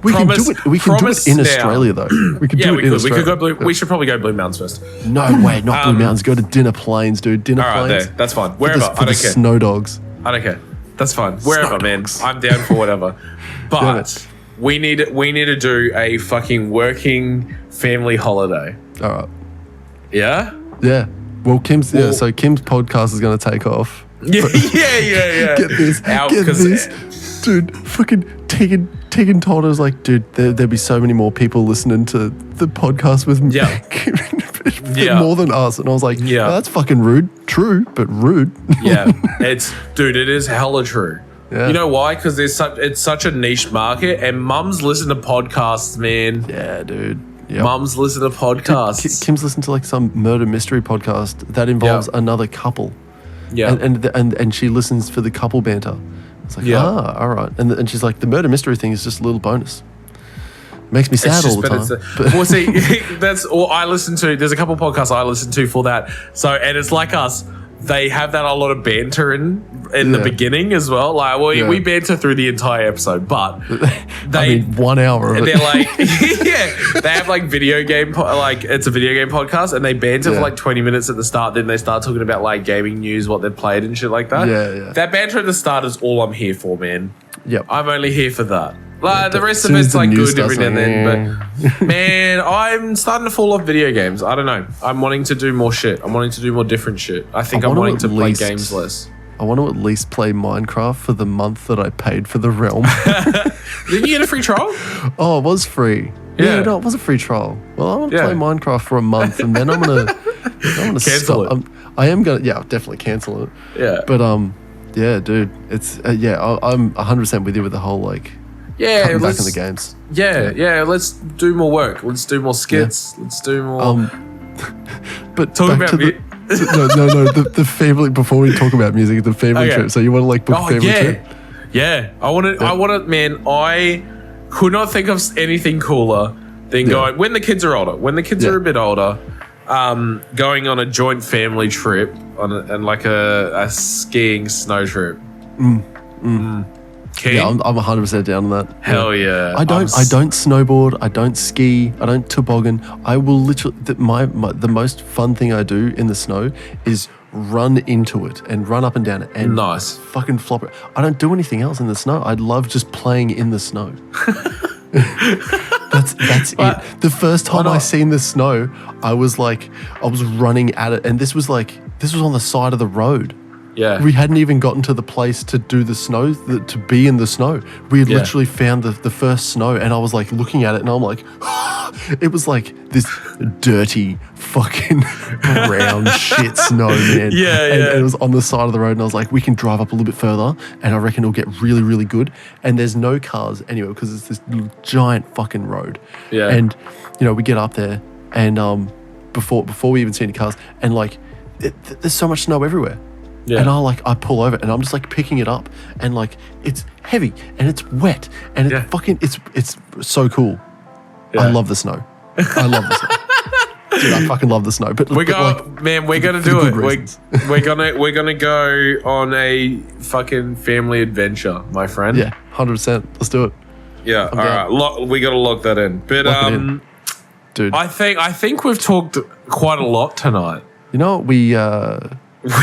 We can do it. We can do it in Australia though. We could do it in Australia. We should probably go Blue Mountains first. No way, not Blue Mountains. Go to Dinner Plains, dude. Dinner Plains. That's fine. Wherever. I don't care. Snow dogs. I don't care. That's fine. Wherever, man. I'm down for whatever. But we need to do a fucking working family holiday. All right. Yeah. Yeah. Well, Kim's podcast is going to take off. Yeah. Get this. Dude, fucking Tegan told us, like, dude, there'd be so many more people listening to the podcast with me. More than us. And I was like, oh, that's fucking rude. True, but rude. Yeah. It is hella true. Yeah. You know why? Because it's such a niche market, and mums listen to podcasts, man. Yeah, dude. Yep. Mums listen to podcasts. Kim's listened to like some murder mystery podcast that involves another couple. Yeah. And she listens for the couple banter. It's like, all right. And she's like, the murder mystery thing is just a little bonus. Makes me sad all the time. Well, see, that's all I listen to. There's a couple podcasts I listen to for that. So, and it's like us. They have that a lot of banter in the beginning as well. Like, we banter through the entire episode, but 1 hour of it. They're like, they have like video game, it's a video game podcast, and they banter for like 20 minutes at the start. Then they start talking about like gaming news, what they've played and shit like that. Yeah. That banter at the start is all I'm here for, man. Yep. I'm only here for that. Like, the rest of it's like good every now and then, but man, I'm starting to fall off video games. I don't know. I'm wanting to do more shit. I'm wanting to do more different shit. I think I'm wanting to play games less. I want to at least play Minecraft for the month that I paid for the realm. Didn't you get a free trial? Oh, it was free. Yeah, no, it was a free trial. Well, I want to play Minecraft for a month, and then I'm gonna cancel stop. I am gonna definitely cancel it. Yeah, but yeah, dude, it's I'm 100% with you with the whole like. Yeah, cutting back in the games. Yeah. Let's do more work. Let's do more skits. Yeah. Let's do more. But talk about the family. Before we talk about music, the family trip. So you want to like book family trip? Yeah, I want to. Man, I could not think of anything cooler than going when the kids are older. When the kids are a bit older, going on a joint family trip and like a skiing snow trip. King? Yeah, I'm 100% down on that. Hell yeah! I don't snowboard. I don't ski. I don't toboggan. I will literally the most fun thing I do in the snow is run into it and run up and down it and fucking flop it. I don't do anything else in the snow. I love just playing in the snow. That's it. The first time I seen the snow, I was running at it, and this was on the side of the road. Yeah. We hadn't even gotten to the place to do the snow, to be in the snow. We had literally found the first snow, and I was like looking at it, and I'm like, it was like this dirty fucking brown shit snow, man. And it was on the side of the road, and I was like, we can drive up a little bit further, and I reckon it'll get really, really good. And there's no cars anywhere because it's this giant fucking road. Yeah. And, we get up there, and before we even see any cars, and like, there's so much snow everywhere. Yeah. And I pull over and I'm just like picking it up and like it's heavy and it's wet and it's so cool. Yeah. I love the snow. I love the snow. Dude, I fucking love the snow. But we're gonna do it. We're gonna go on a fucking family adventure, my friend. Yeah, 100%. Let's do it. Yeah. All right. We gotta lock that in. But dude, I think we've talked quite a lot tonight. You know what we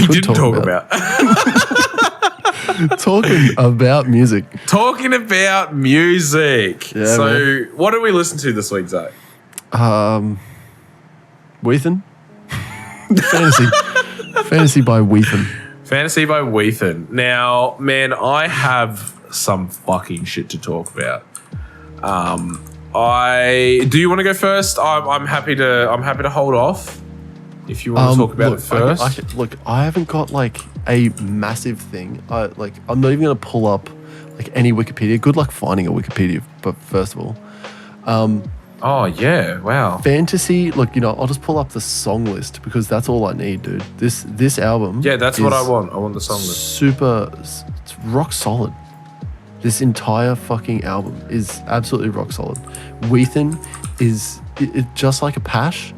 didn't talk about. Talking about music. Talking about music. Yeah, so, man. What did we listen to this week, Zakk? Whethan. Fantasy by Whethan. Fantasy by Whethan. Now, man, I have some fucking shit to talk about. Do you want to go first? I'm happy to hold off. If you want to talk about it first. I haven't got like a massive thing. I'm not even going to pull up like any Wikipedia. Good luck finding a Wikipedia, but first of all. Oh, yeah. Wow. Fantasy, I'll just pull up the song list because that's all I need, dude. This album. Yeah, that's what I want. I want the song list. It's rock solid. This entire fucking album is absolutely rock solid. Whethan is just like a Pash.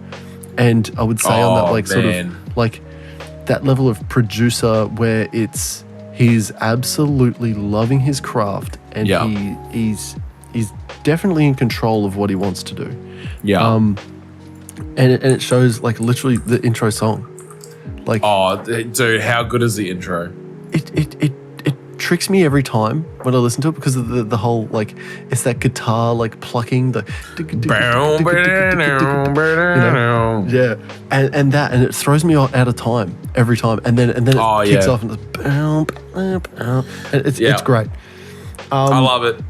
And I would say on that like sort man. of like that level of producer where he's absolutely loving his craft and Yeah. he's definitely in control of what he wants to do. Yeah. And it shows like literally the intro song. Like, oh, dude, how good is the intro? It tricks me every time when I listen to it because of the whole like it's that guitar like plucking the yeah, and it throws me out of time every time, and then it kicks off and it's great. I love it.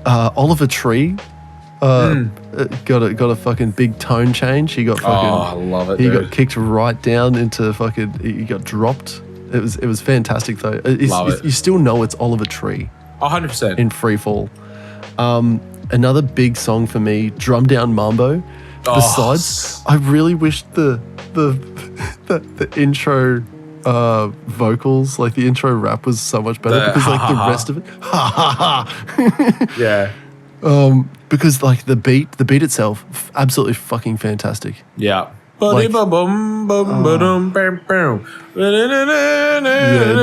Oliver Tree got a fucking big tone change. He got fucking. Oh, I love it. He dude. got kicked right down into fucking. He got dropped. It was fantastic though. Love it. You still know it's Oliver Tree 100%. in Free Fall. Another big song for me, Drum Down Mambo. Besides, I really wish the intro vocals, like the intro rap, was so much better because like the rest of it, Yeah. because like the beat itself, absolutely fucking fantastic. Yeah. Like- Yeah,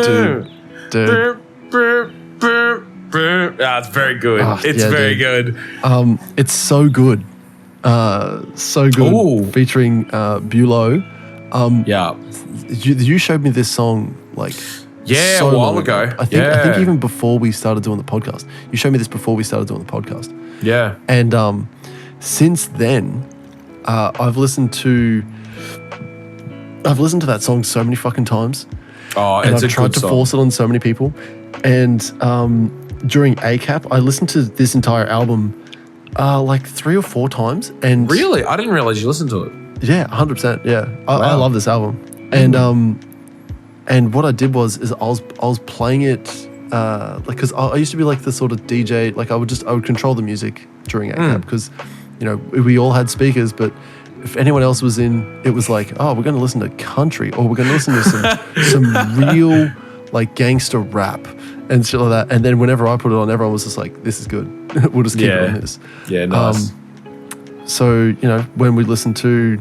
dude. it's very good. It's yeah, very dude. good. It's so good. So good. Ooh. Featuring Bulow. Yeah. You showed me this song like Yeah, so a while long ago. I think even before we started doing the podcast. You showed me this before we started doing the podcast. Yeah. And since then, I've listened to that song so many fucking times. Oh, And it's I've a tried good to song. force it on so many people. And during ACAP, I listened to this entire album like 3 or 4 times. And Really? I didn't realize you listened to it. yeah, 100%. Yeah, I Wow. love this album. And what I did was I was playing it like because I used to be like the sort of DJ, like I would control the music during ACAP because you know we all had speakers, but if anyone else was in, it was like, oh, we're going to listen to country or we're going to listen to some real like gangster rap and shit like that. And then whenever I put it on, everyone was just like, this is good. We'll just keep it on this. Yeah, nice. So, you know, when we listened to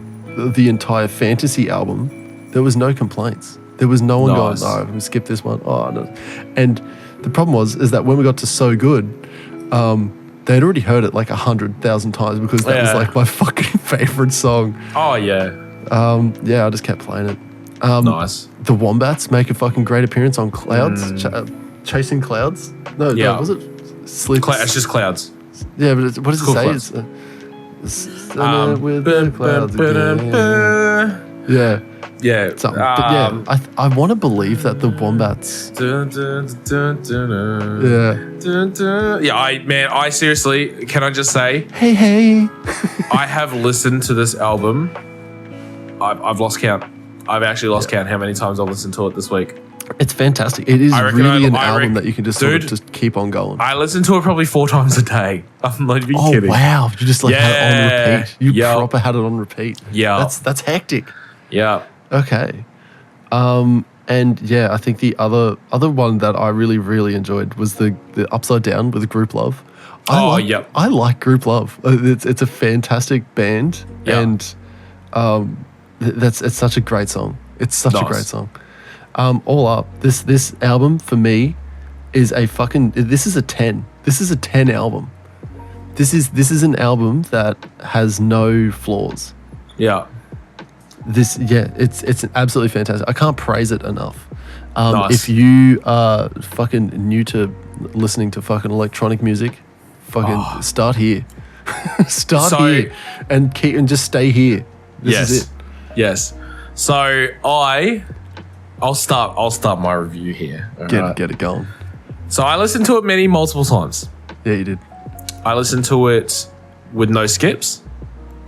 the entire Fantasy album, there was no complaints. There was no one Nice. going, no, skip this one. Oh, no. And the problem is that when we got to So Good, they'd already heard it like 100,000 times because that was Yeah. like my fucking favorite song. Oh, yeah. Yeah, I just kept playing it. Nice. The Wombats make a fucking great appearance on Clouds, Chasing Clouds. No, Yeah. was it? Sleep. It's just clouds. Yeah, but what does it Cool say? Clouds. It's with the clouds again. Yeah. Yeah. Something. But yeah, I want to believe that the Wombats. Yeah. I seriously, can I just say, Hey. I have listened to this album. I've lost count. I've actually lost count how many times I've listened to it this week. It's fantastic. It is I reckon really an I album reckon- that you can just sort of Dude, just keep on going. I listen to it probably 4 times a day. I'm not even kidding. Wow. You just like had it on Yeah. repeat. You Yep. proper had it on repeat. Yeah. That's hectic. Yeah. Okay. And yeah, I think the other one that I really, really enjoyed was the Upside Down with Group Love. Yep. I like Group Love. It's a fantastic band, Yeah. and it's such a great song. It's such a Nice. great song. All up, this album for me is a 10. This is a 10 album. This is an album that has no flaws. Yeah. It's absolutely fantastic. I can't praise it enough. Nice. If you are fucking new to listening to fucking electronic music, fucking start here. Start here and just stay here. This is it. Yes. So I'll start my review here. Alright. Get it going. So I listened to it multiple times. Yeah, you did. I listened to it with no skips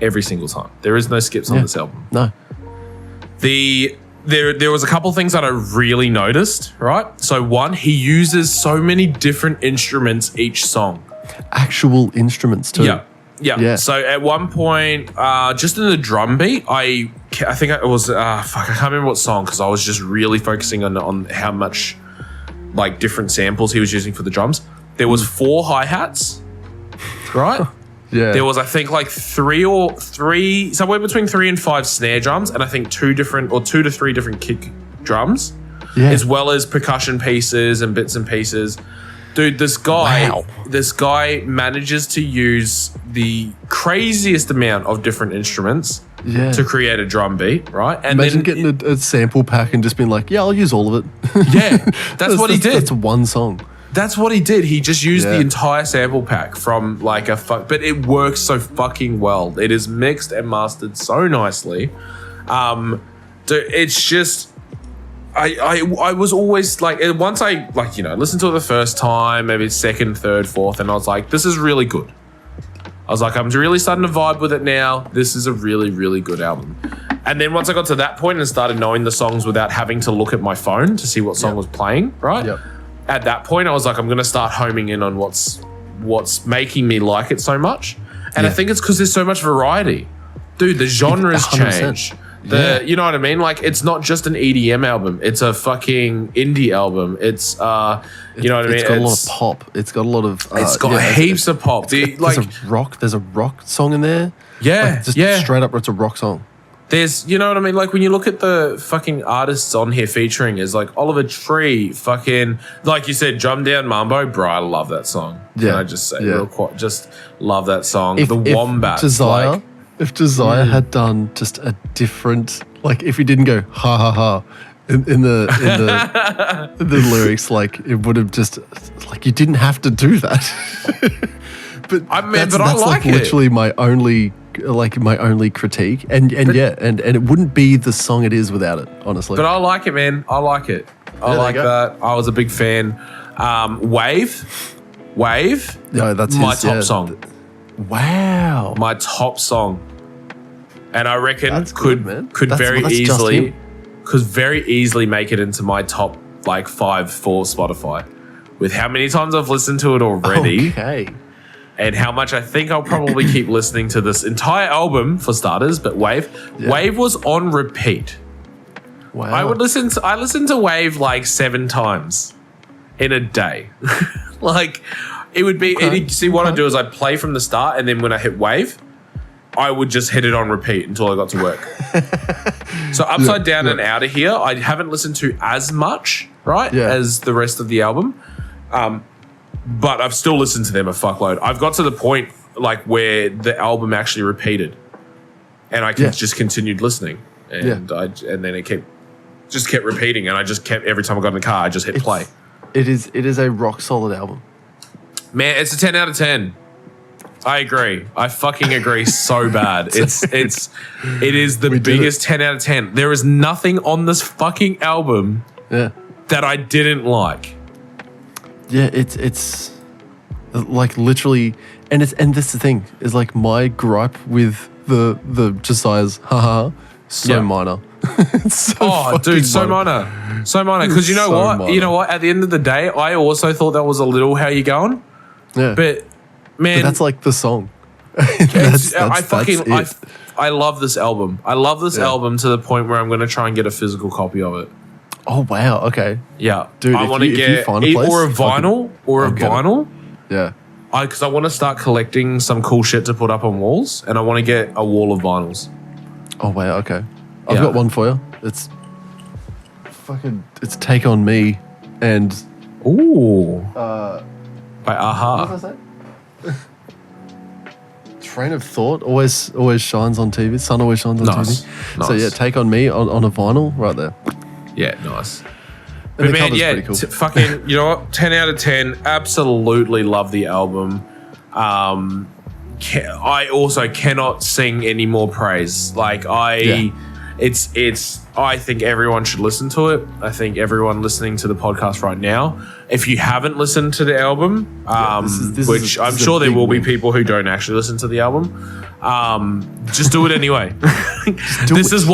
every single time. There is no skips on this album. No. There was a couple things that I really noticed, right? So one, he uses so many different instruments each song. Actual instruments too. Yeah. So at one point, just in the drum beat, I think it was I can't remember what song because I was just really focusing on how much like different samples he was using for the drums. There was 4 hi-hats, right? Yeah. There was, I think, like somewhere between 3 and 5 snare drums, and I think 2 to 3 different kick drums, as well as percussion pieces and bits and pieces. Dude, this guy manages to use the craziest amount of different instruments to create a drum beat, right? And imagine then getting a sample pack and just being like, yeah, I'll use all of it. Yeah, that's what he did. That's one song. That's what he did. He just used the entire sample pack from like but it works so fucking well. It is mixed and mastered so nicely. Dude, it's just, I was always like, once I like, listened to it the first time, maybe second, third, fourth, and I was like, this is really good. I was like, I'm really starting to vibe with it now. This is a really, really good album. And then once I got to that point and started knowing the songs without having to look at my phone to see what song was playing, right? Yep. At that point, I was like, I'm going to start homing in on what's making me like it so much. And I think it's because there's so much variety. Dude, the genres 100%. change. You know what I mean? Like, it's not just an EDM album. It's a fucking indie album. It's, you know what I mean? It's got a lot of pop. It's got a lot of... it's got heaps of pop. There's a rock song in there. Yeah, straight up, it's a rock song. There's, you know what I mean? Like, when you look at the fucking artists on here featuring, is like Oliver Tree, fucking, like you said, Drum Down Mambo. Bro, I love that song. Yeah. Can I just say, real quick, just love that song. If Wombats. If Josiah had done just a different, like, if he didn't go ha ha ha in the lyrics, like, it would have just, like, you didn't have to do that. But I that's like it. Literally my only critique, and it wouldn't be the song it is without it, honestly. But I like it, man. I like it. I like that. I was a big fan. Wave. No, that's my top song. Wow, my top song, and I reckon could very easily make it into my top like 5 for Spotify, with how many times I've listened to it already. Okay. And how much I think I'll probably keep listening to this entire album for starters, but Wave was on repeat. Wow. I listened to Wave like 7 times in a day. Like, it would be, what I do is I play from the start, and then when I hit Wave, I would just hit it on repeat until I got to work. So Upside Down and Out of Here, I haven't listened to as much, right, as the rest of the album. But I've still listened to them a fuckload. I've got to the point like where the album actually repeated, and I just continued listening, and then it kept repeating, and I just kept, every time I got in the car, I just hit play. It is a rock solid album. Man, it's a 10 out of 10. I agree. I fucking agree so bad. It is the biggest 10 out of 10. There is nothing on this fucking album that I didn't like. Yeah, it's like literally, and this is the thing, is like my gripe with the Josiah's so minor. So minor. Because you know what? Minor. You know what? At the end of the day, I also thought that was a little how you going. Yeah. But man, that's like the song. I love this album. I love this album to the point where I'm going to try and get a physical copy of it. Oh wow! Okay. Yeah, dude. I want to get a vinyl. Yeah. Because I want to start collecting some cool shit to put up on walls, and I want to get a wall of vinyls. Oh wow! Okay. I've got one for you. It's Take On Me, and by Aha. What did I say? Train of Thought always shines on TV. Sun always shines on TV. Nice. So yeah, Take On Me on a vinyl right there. Yeah, nice. And but man, cool. Fucking, you know what? 10 out of 10. Absolutely love the album. I also cannot sing any more praise. Like I think everyone should listen to it. I think everyone listening to the podcast right now, if you haven't listened to the album, which I'm sure there will be people who don't actually listen to the album, just do it anyway. This is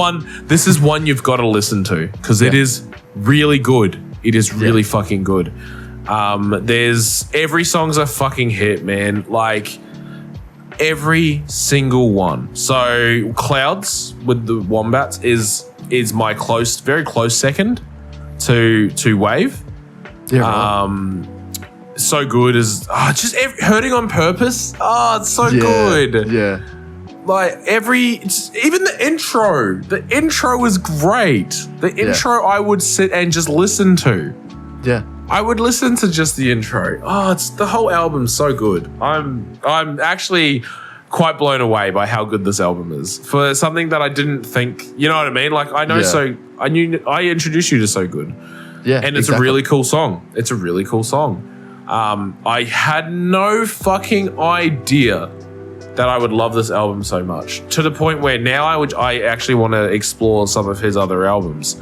one you've got to listen to because it is really good. It is really fucking good. There's every song's a fucking hit, man. Like every single one. So Clouds with the Wombats is my very close second to Wave. Yeah, right. so good is just Hurting on Purpose. Oh, it's so good. Yeah. Like even the intro. The intro was great. The intro I would sit and just listen to. Yeah. I would listen to just the intro. Oh, it's the whole album's so good. I'm actually quite blown away by how good this album is for something that I didn't think. You know what I mean? Like I introduced you to So Good. Yeah, and it's a really cool song. It's a really cool song. I had no fucking idea that I would love this album so much, to the point where now I actually want to explore some of his other albums,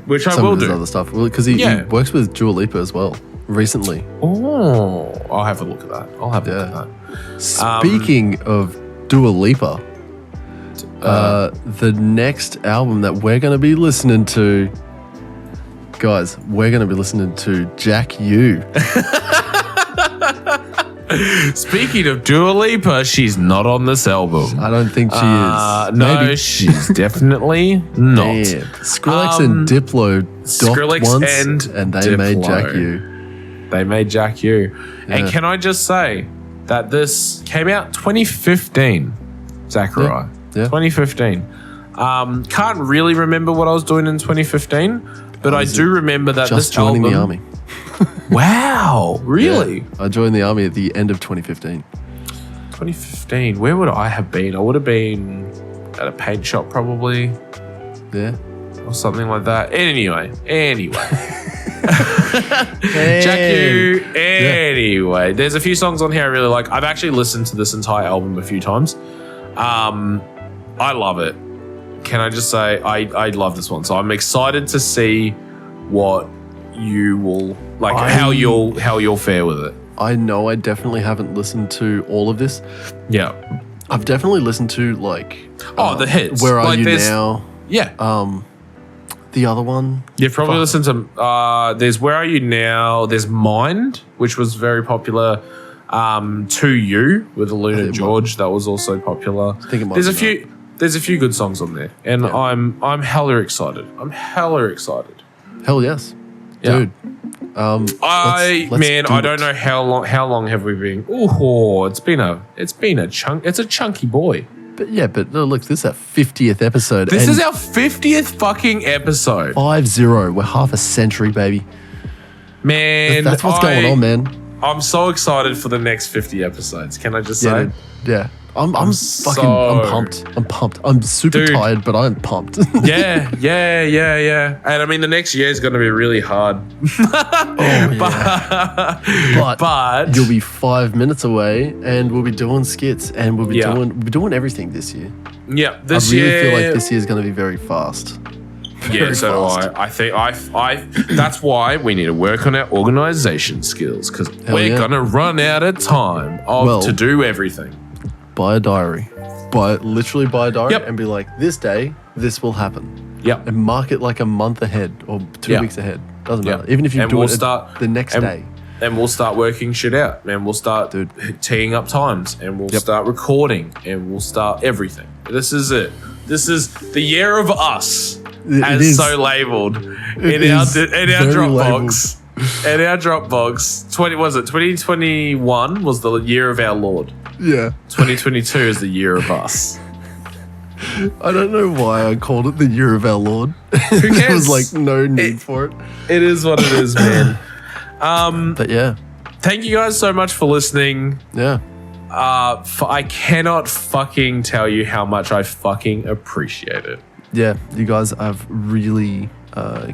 which I will do. Other stuff, because he works with Dua Lipa as well recently. Oh, I'll have a look at that. Look at that. Speaking of Dua Lipa, the next album that we're going to be listening to, guys, we're going to be listening to Zakk U. Speaking of Dua Lipa, she's not on this album. I don't think she is. No, Maybe. She's definitely not. Damn. Skrillex and Diplo docked once, and they made Zakk U. They made Zakk U. Yeah. And can I just say that this came out 2015, Zachariah. Yeah. 2015. Can't really remember what I was doing in 2015, but I do remember that just this album... joining the army. Wow, really? Yeah, I joined the army at the end of 2015. 2015, where would I have been? I would have been at a paint shop probably. Yeah. Or something like that. Anyway. Zakk U. Anyway, there's a few songs on here I really like. I've actually listened to this entire album a few times. I love it. Can I just say I love this one. So I'm excited to see what you will like, how you'll fare with it. I know I definitely haven't listened to all of this. Yeah. I've definitely listened to like the hits. Where Are You Now? Yeah. The other one. You've probably listened to there's Where Are You Now? There's Mind, which was very popular. To You with Luna George, that was also popular. I think it might There's a few good songs on there, and I'm hella excited. Hell yes, dude. I don't know how long have we been? Oh, it's been a chunk. It's a chunky boy. But look, this is our 50th episode. This is our 50th fucking episode. 50. We're half a century, baby. Man, that's what's going on, man. I'm so excited for the next 50 episodes. Can I just say? Yeah. I'm pumped. I'm super tired, but I'm pumped. Yeah. And I mean, the next year is going to be really hard. But you'll be 5 minutes away, and we'll be doing skits, and we'll be doing everything this year. Yeah, I really feel like this year is going to be very fast. Yeah, so do I. I think that's why we need to work on our organisation skills, because we're going to run out of time to do everything. Buy a diary. Literally buy a diary and be like, this day, this will happen. Yep. And mark it like a month ahead or 2 weeks ahead. Doesn't matter. Even if you do it the next day. And we'll start working shit out. And we'll start teeing up times. And we'll start recording. And we'll start everything. This is it. This is the year of us. As so labelled in our Dropbox. In our Dropbox, 2021 was the year of our Lord. Yeah. 2022 is the year of us. I don't know why I called it the year of our Lord. Who cares? There was like no need for it. It is what it is, man. But yeah. Thank you guys so much for listening. Yeah. I cannot fucking tell you how much I fucking appreciate it. Yeah, you guys have really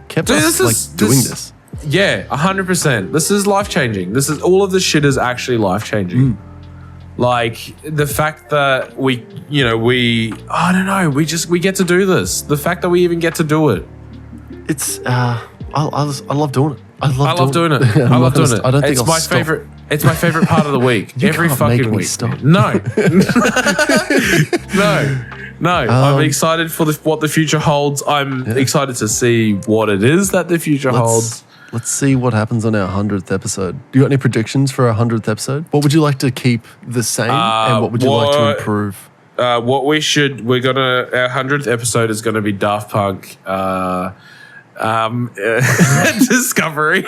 kept us doing this. Yeah, 100%. This is life-changing. All of this shit is actually life-changing. Like, the fact that we get to do this. The fact that we even get to do it. It's, I love doing it. I love doing it. I love doing it. I don't think it's I'll my stop. favorite. It's my favorite part of the week. Every fucking week. Stop. No. No. I'm excited for what the future holds. I'm excited to see what it is that the future holds. Let's see what happens on our 100th episode. Do you got any predictions for our 100th episode? What would you like to keep the same, and what would you like to improve? Our 100th episode is gonna be Daft Punk Discovery.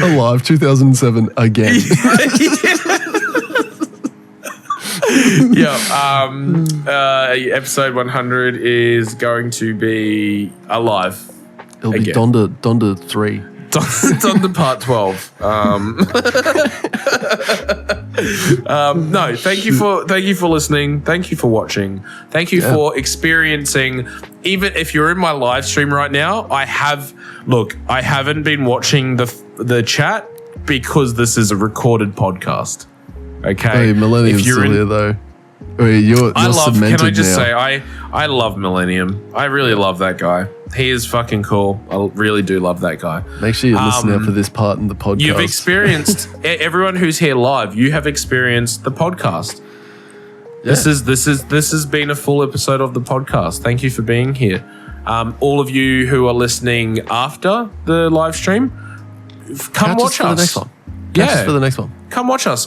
Alive 2007 again. Episode 100 is going to be alive. It'll be Donda 3. Donda part 12. No, thank you for listening. Thank you for watching. Thank you for experiencing. Even if you're in my live stream right now, I haven't been watching the chat because this is a recorded podcast. Okay, hey, Millennium's still here though. You're cemented. Can I just now. say I love Millennium. I really love that guy. He is fucking cool. I really do love that guy. Make sure you listen out for this part in the podcast. You've experienced everyone who's here live. You have experienced the podcast. Yeah. This has been a full episode of the podcast. Thank you for being here. All of you who are listening after the live stream, come watch us. For the next one. Yeah, for the next one. Come watch us.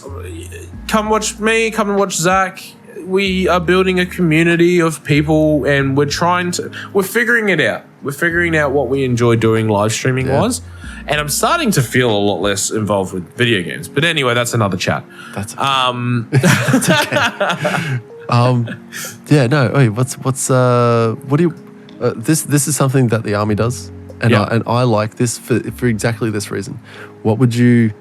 Come watch me. Come and watch Zakk. We are building a community of people, and we're figuring it out. We're figuring out what we enjoy doing live streaming wise, and I'm starting to feel a lot less involved with video games. But anyway, that's another chat. That's that's okay. Yeah, no. Wait, what do you? This is something that the army does, and I like this for exactly this reason. What would you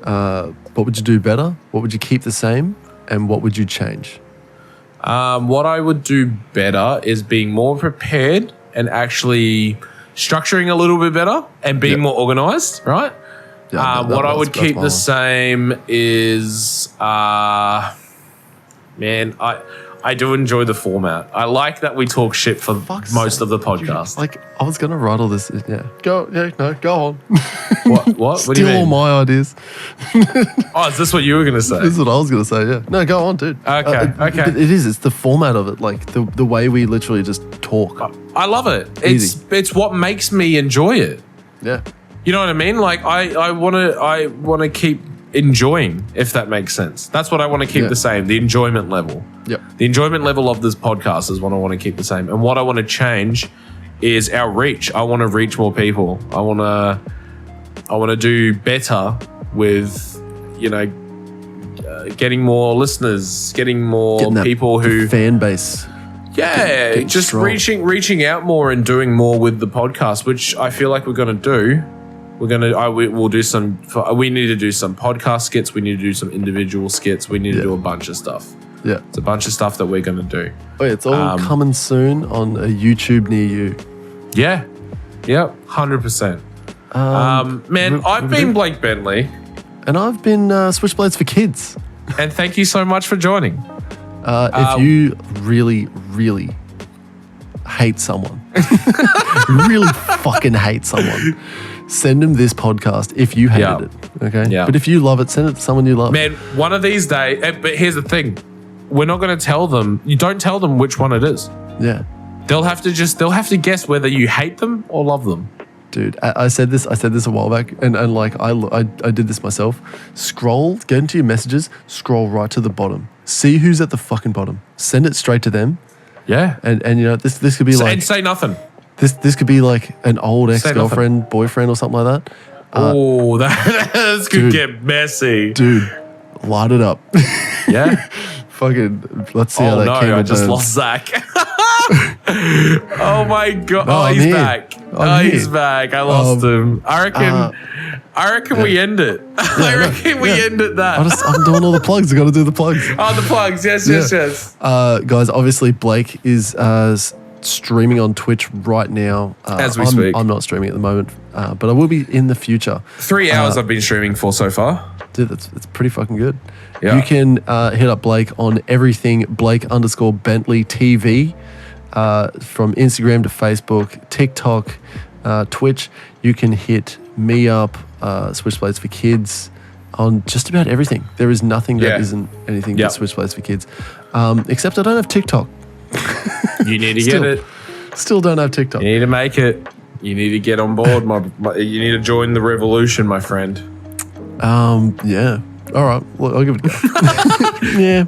do better? What would you keep the same? And what would you change? What I would do better is being more prepared and actually structuring a little bit better and being more organized, right? Yeah, what I would keep the same is, I do enjoy the format. I like that we talk shit for most of the podcast. I was gonna write all this. Yeah, go on. What? What do you mean? Steal all my ideas. Oh, is this what you were gonna say? This is what I was gonna say. Yeah. No, go on, dude. Okay. But it is. It's the format of it. Like the way we literally just talk. I love it. It's what makes me enjoy it. Yeah. You know what I mean? Like I wanna keep enjoying, if that makes sense. That's what I want to keep the same, the enjoyment level. Yep. The enjoyment level of this podcast is what I want to keep the same. And what I want to change is our reach. I want to reach more people. I want to do better with, getting more listeners, getting more people who fan base. Yeah, just strong. reaching out more and doing more with the podcast, which I feel like we're going to do. We'll do some. We need to do some podcast skits. We need to do some individual skits. We need to do a bunch of stuff. Yeah, it's a bunch of stuff that we're going to do. Oh, it's all coming soon on a YouTube near you. Yeah, 100%. Man, I've been Blake Bentley, and I've been Switchblades for Kids. And thank you so much for joining. If you really, really hate someone, really fucking hate someone, send them this podcast if you hated it. Okay? Yeah. But if you love it, send it to someone you love. Man, one of these days, but here's the thing. We're not going to tell them. You don't tell them which one it is. Yeah. They'll have to guess whether you hate them or love them. Dude, I said this a while back, and like I did this myself. Get into your messages, scroll right to the bottom. See who's at the fucking bottom. Send it straight to them. Yeah. And this could be and say nothing. This could be like an old ex-girlfriend, boyfriend, or something like that. This could get messy. Dude, light it up. Yeah? Fucking, let's see how that came. I just lost Zakk. Oh my God. No, he's back. He's back. I lost him. I reckon we end it. I reckon we end it that. I'm doing all the plugs. I got to do the plugs. Oh, the plugs. Yes. Guys, obviously Blake is streaming on Twitch right now. As we speak. I'm not streaming at the moment, but I will be in the future. 3 hours I've been streaming for so far. Dude, that's pretty fucking good. Yeah. You can hit up Blake on everything Blake_Bentley TV, from Instagram to Facebook, TikTok, Twitch. You can hit me up, Switchblades for Kids, on just about everything. There is nothing that isn't anything but Switchblades for Kids, except I don't have TikTok. You need to get it. Still don't have TikTok. You need to make it. You need to get on board. You need to join the revolution, my friend. Yeah. All right, well, I'll give it a go. Yeah.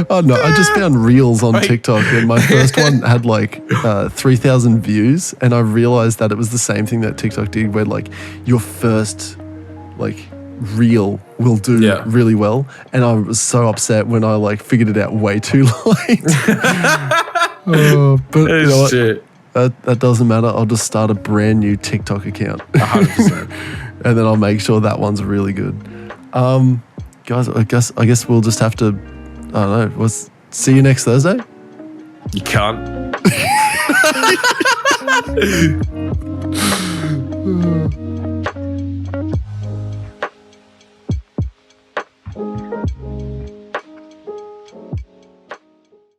Oh no, I just found reels on TikTok, and my first one had like 3,000 views, and I realized that it was the same thing that TikTok did, where like your first like reel will do really well, and I was so upset when I like figured it out way too late. But you know what? That doesn't matter. I'll just start a brand new TikTok account, 100%, and then I'll make sure that one's really good. Guys, I guess we'll just have to. I don't know. See you next Thursday. You can't.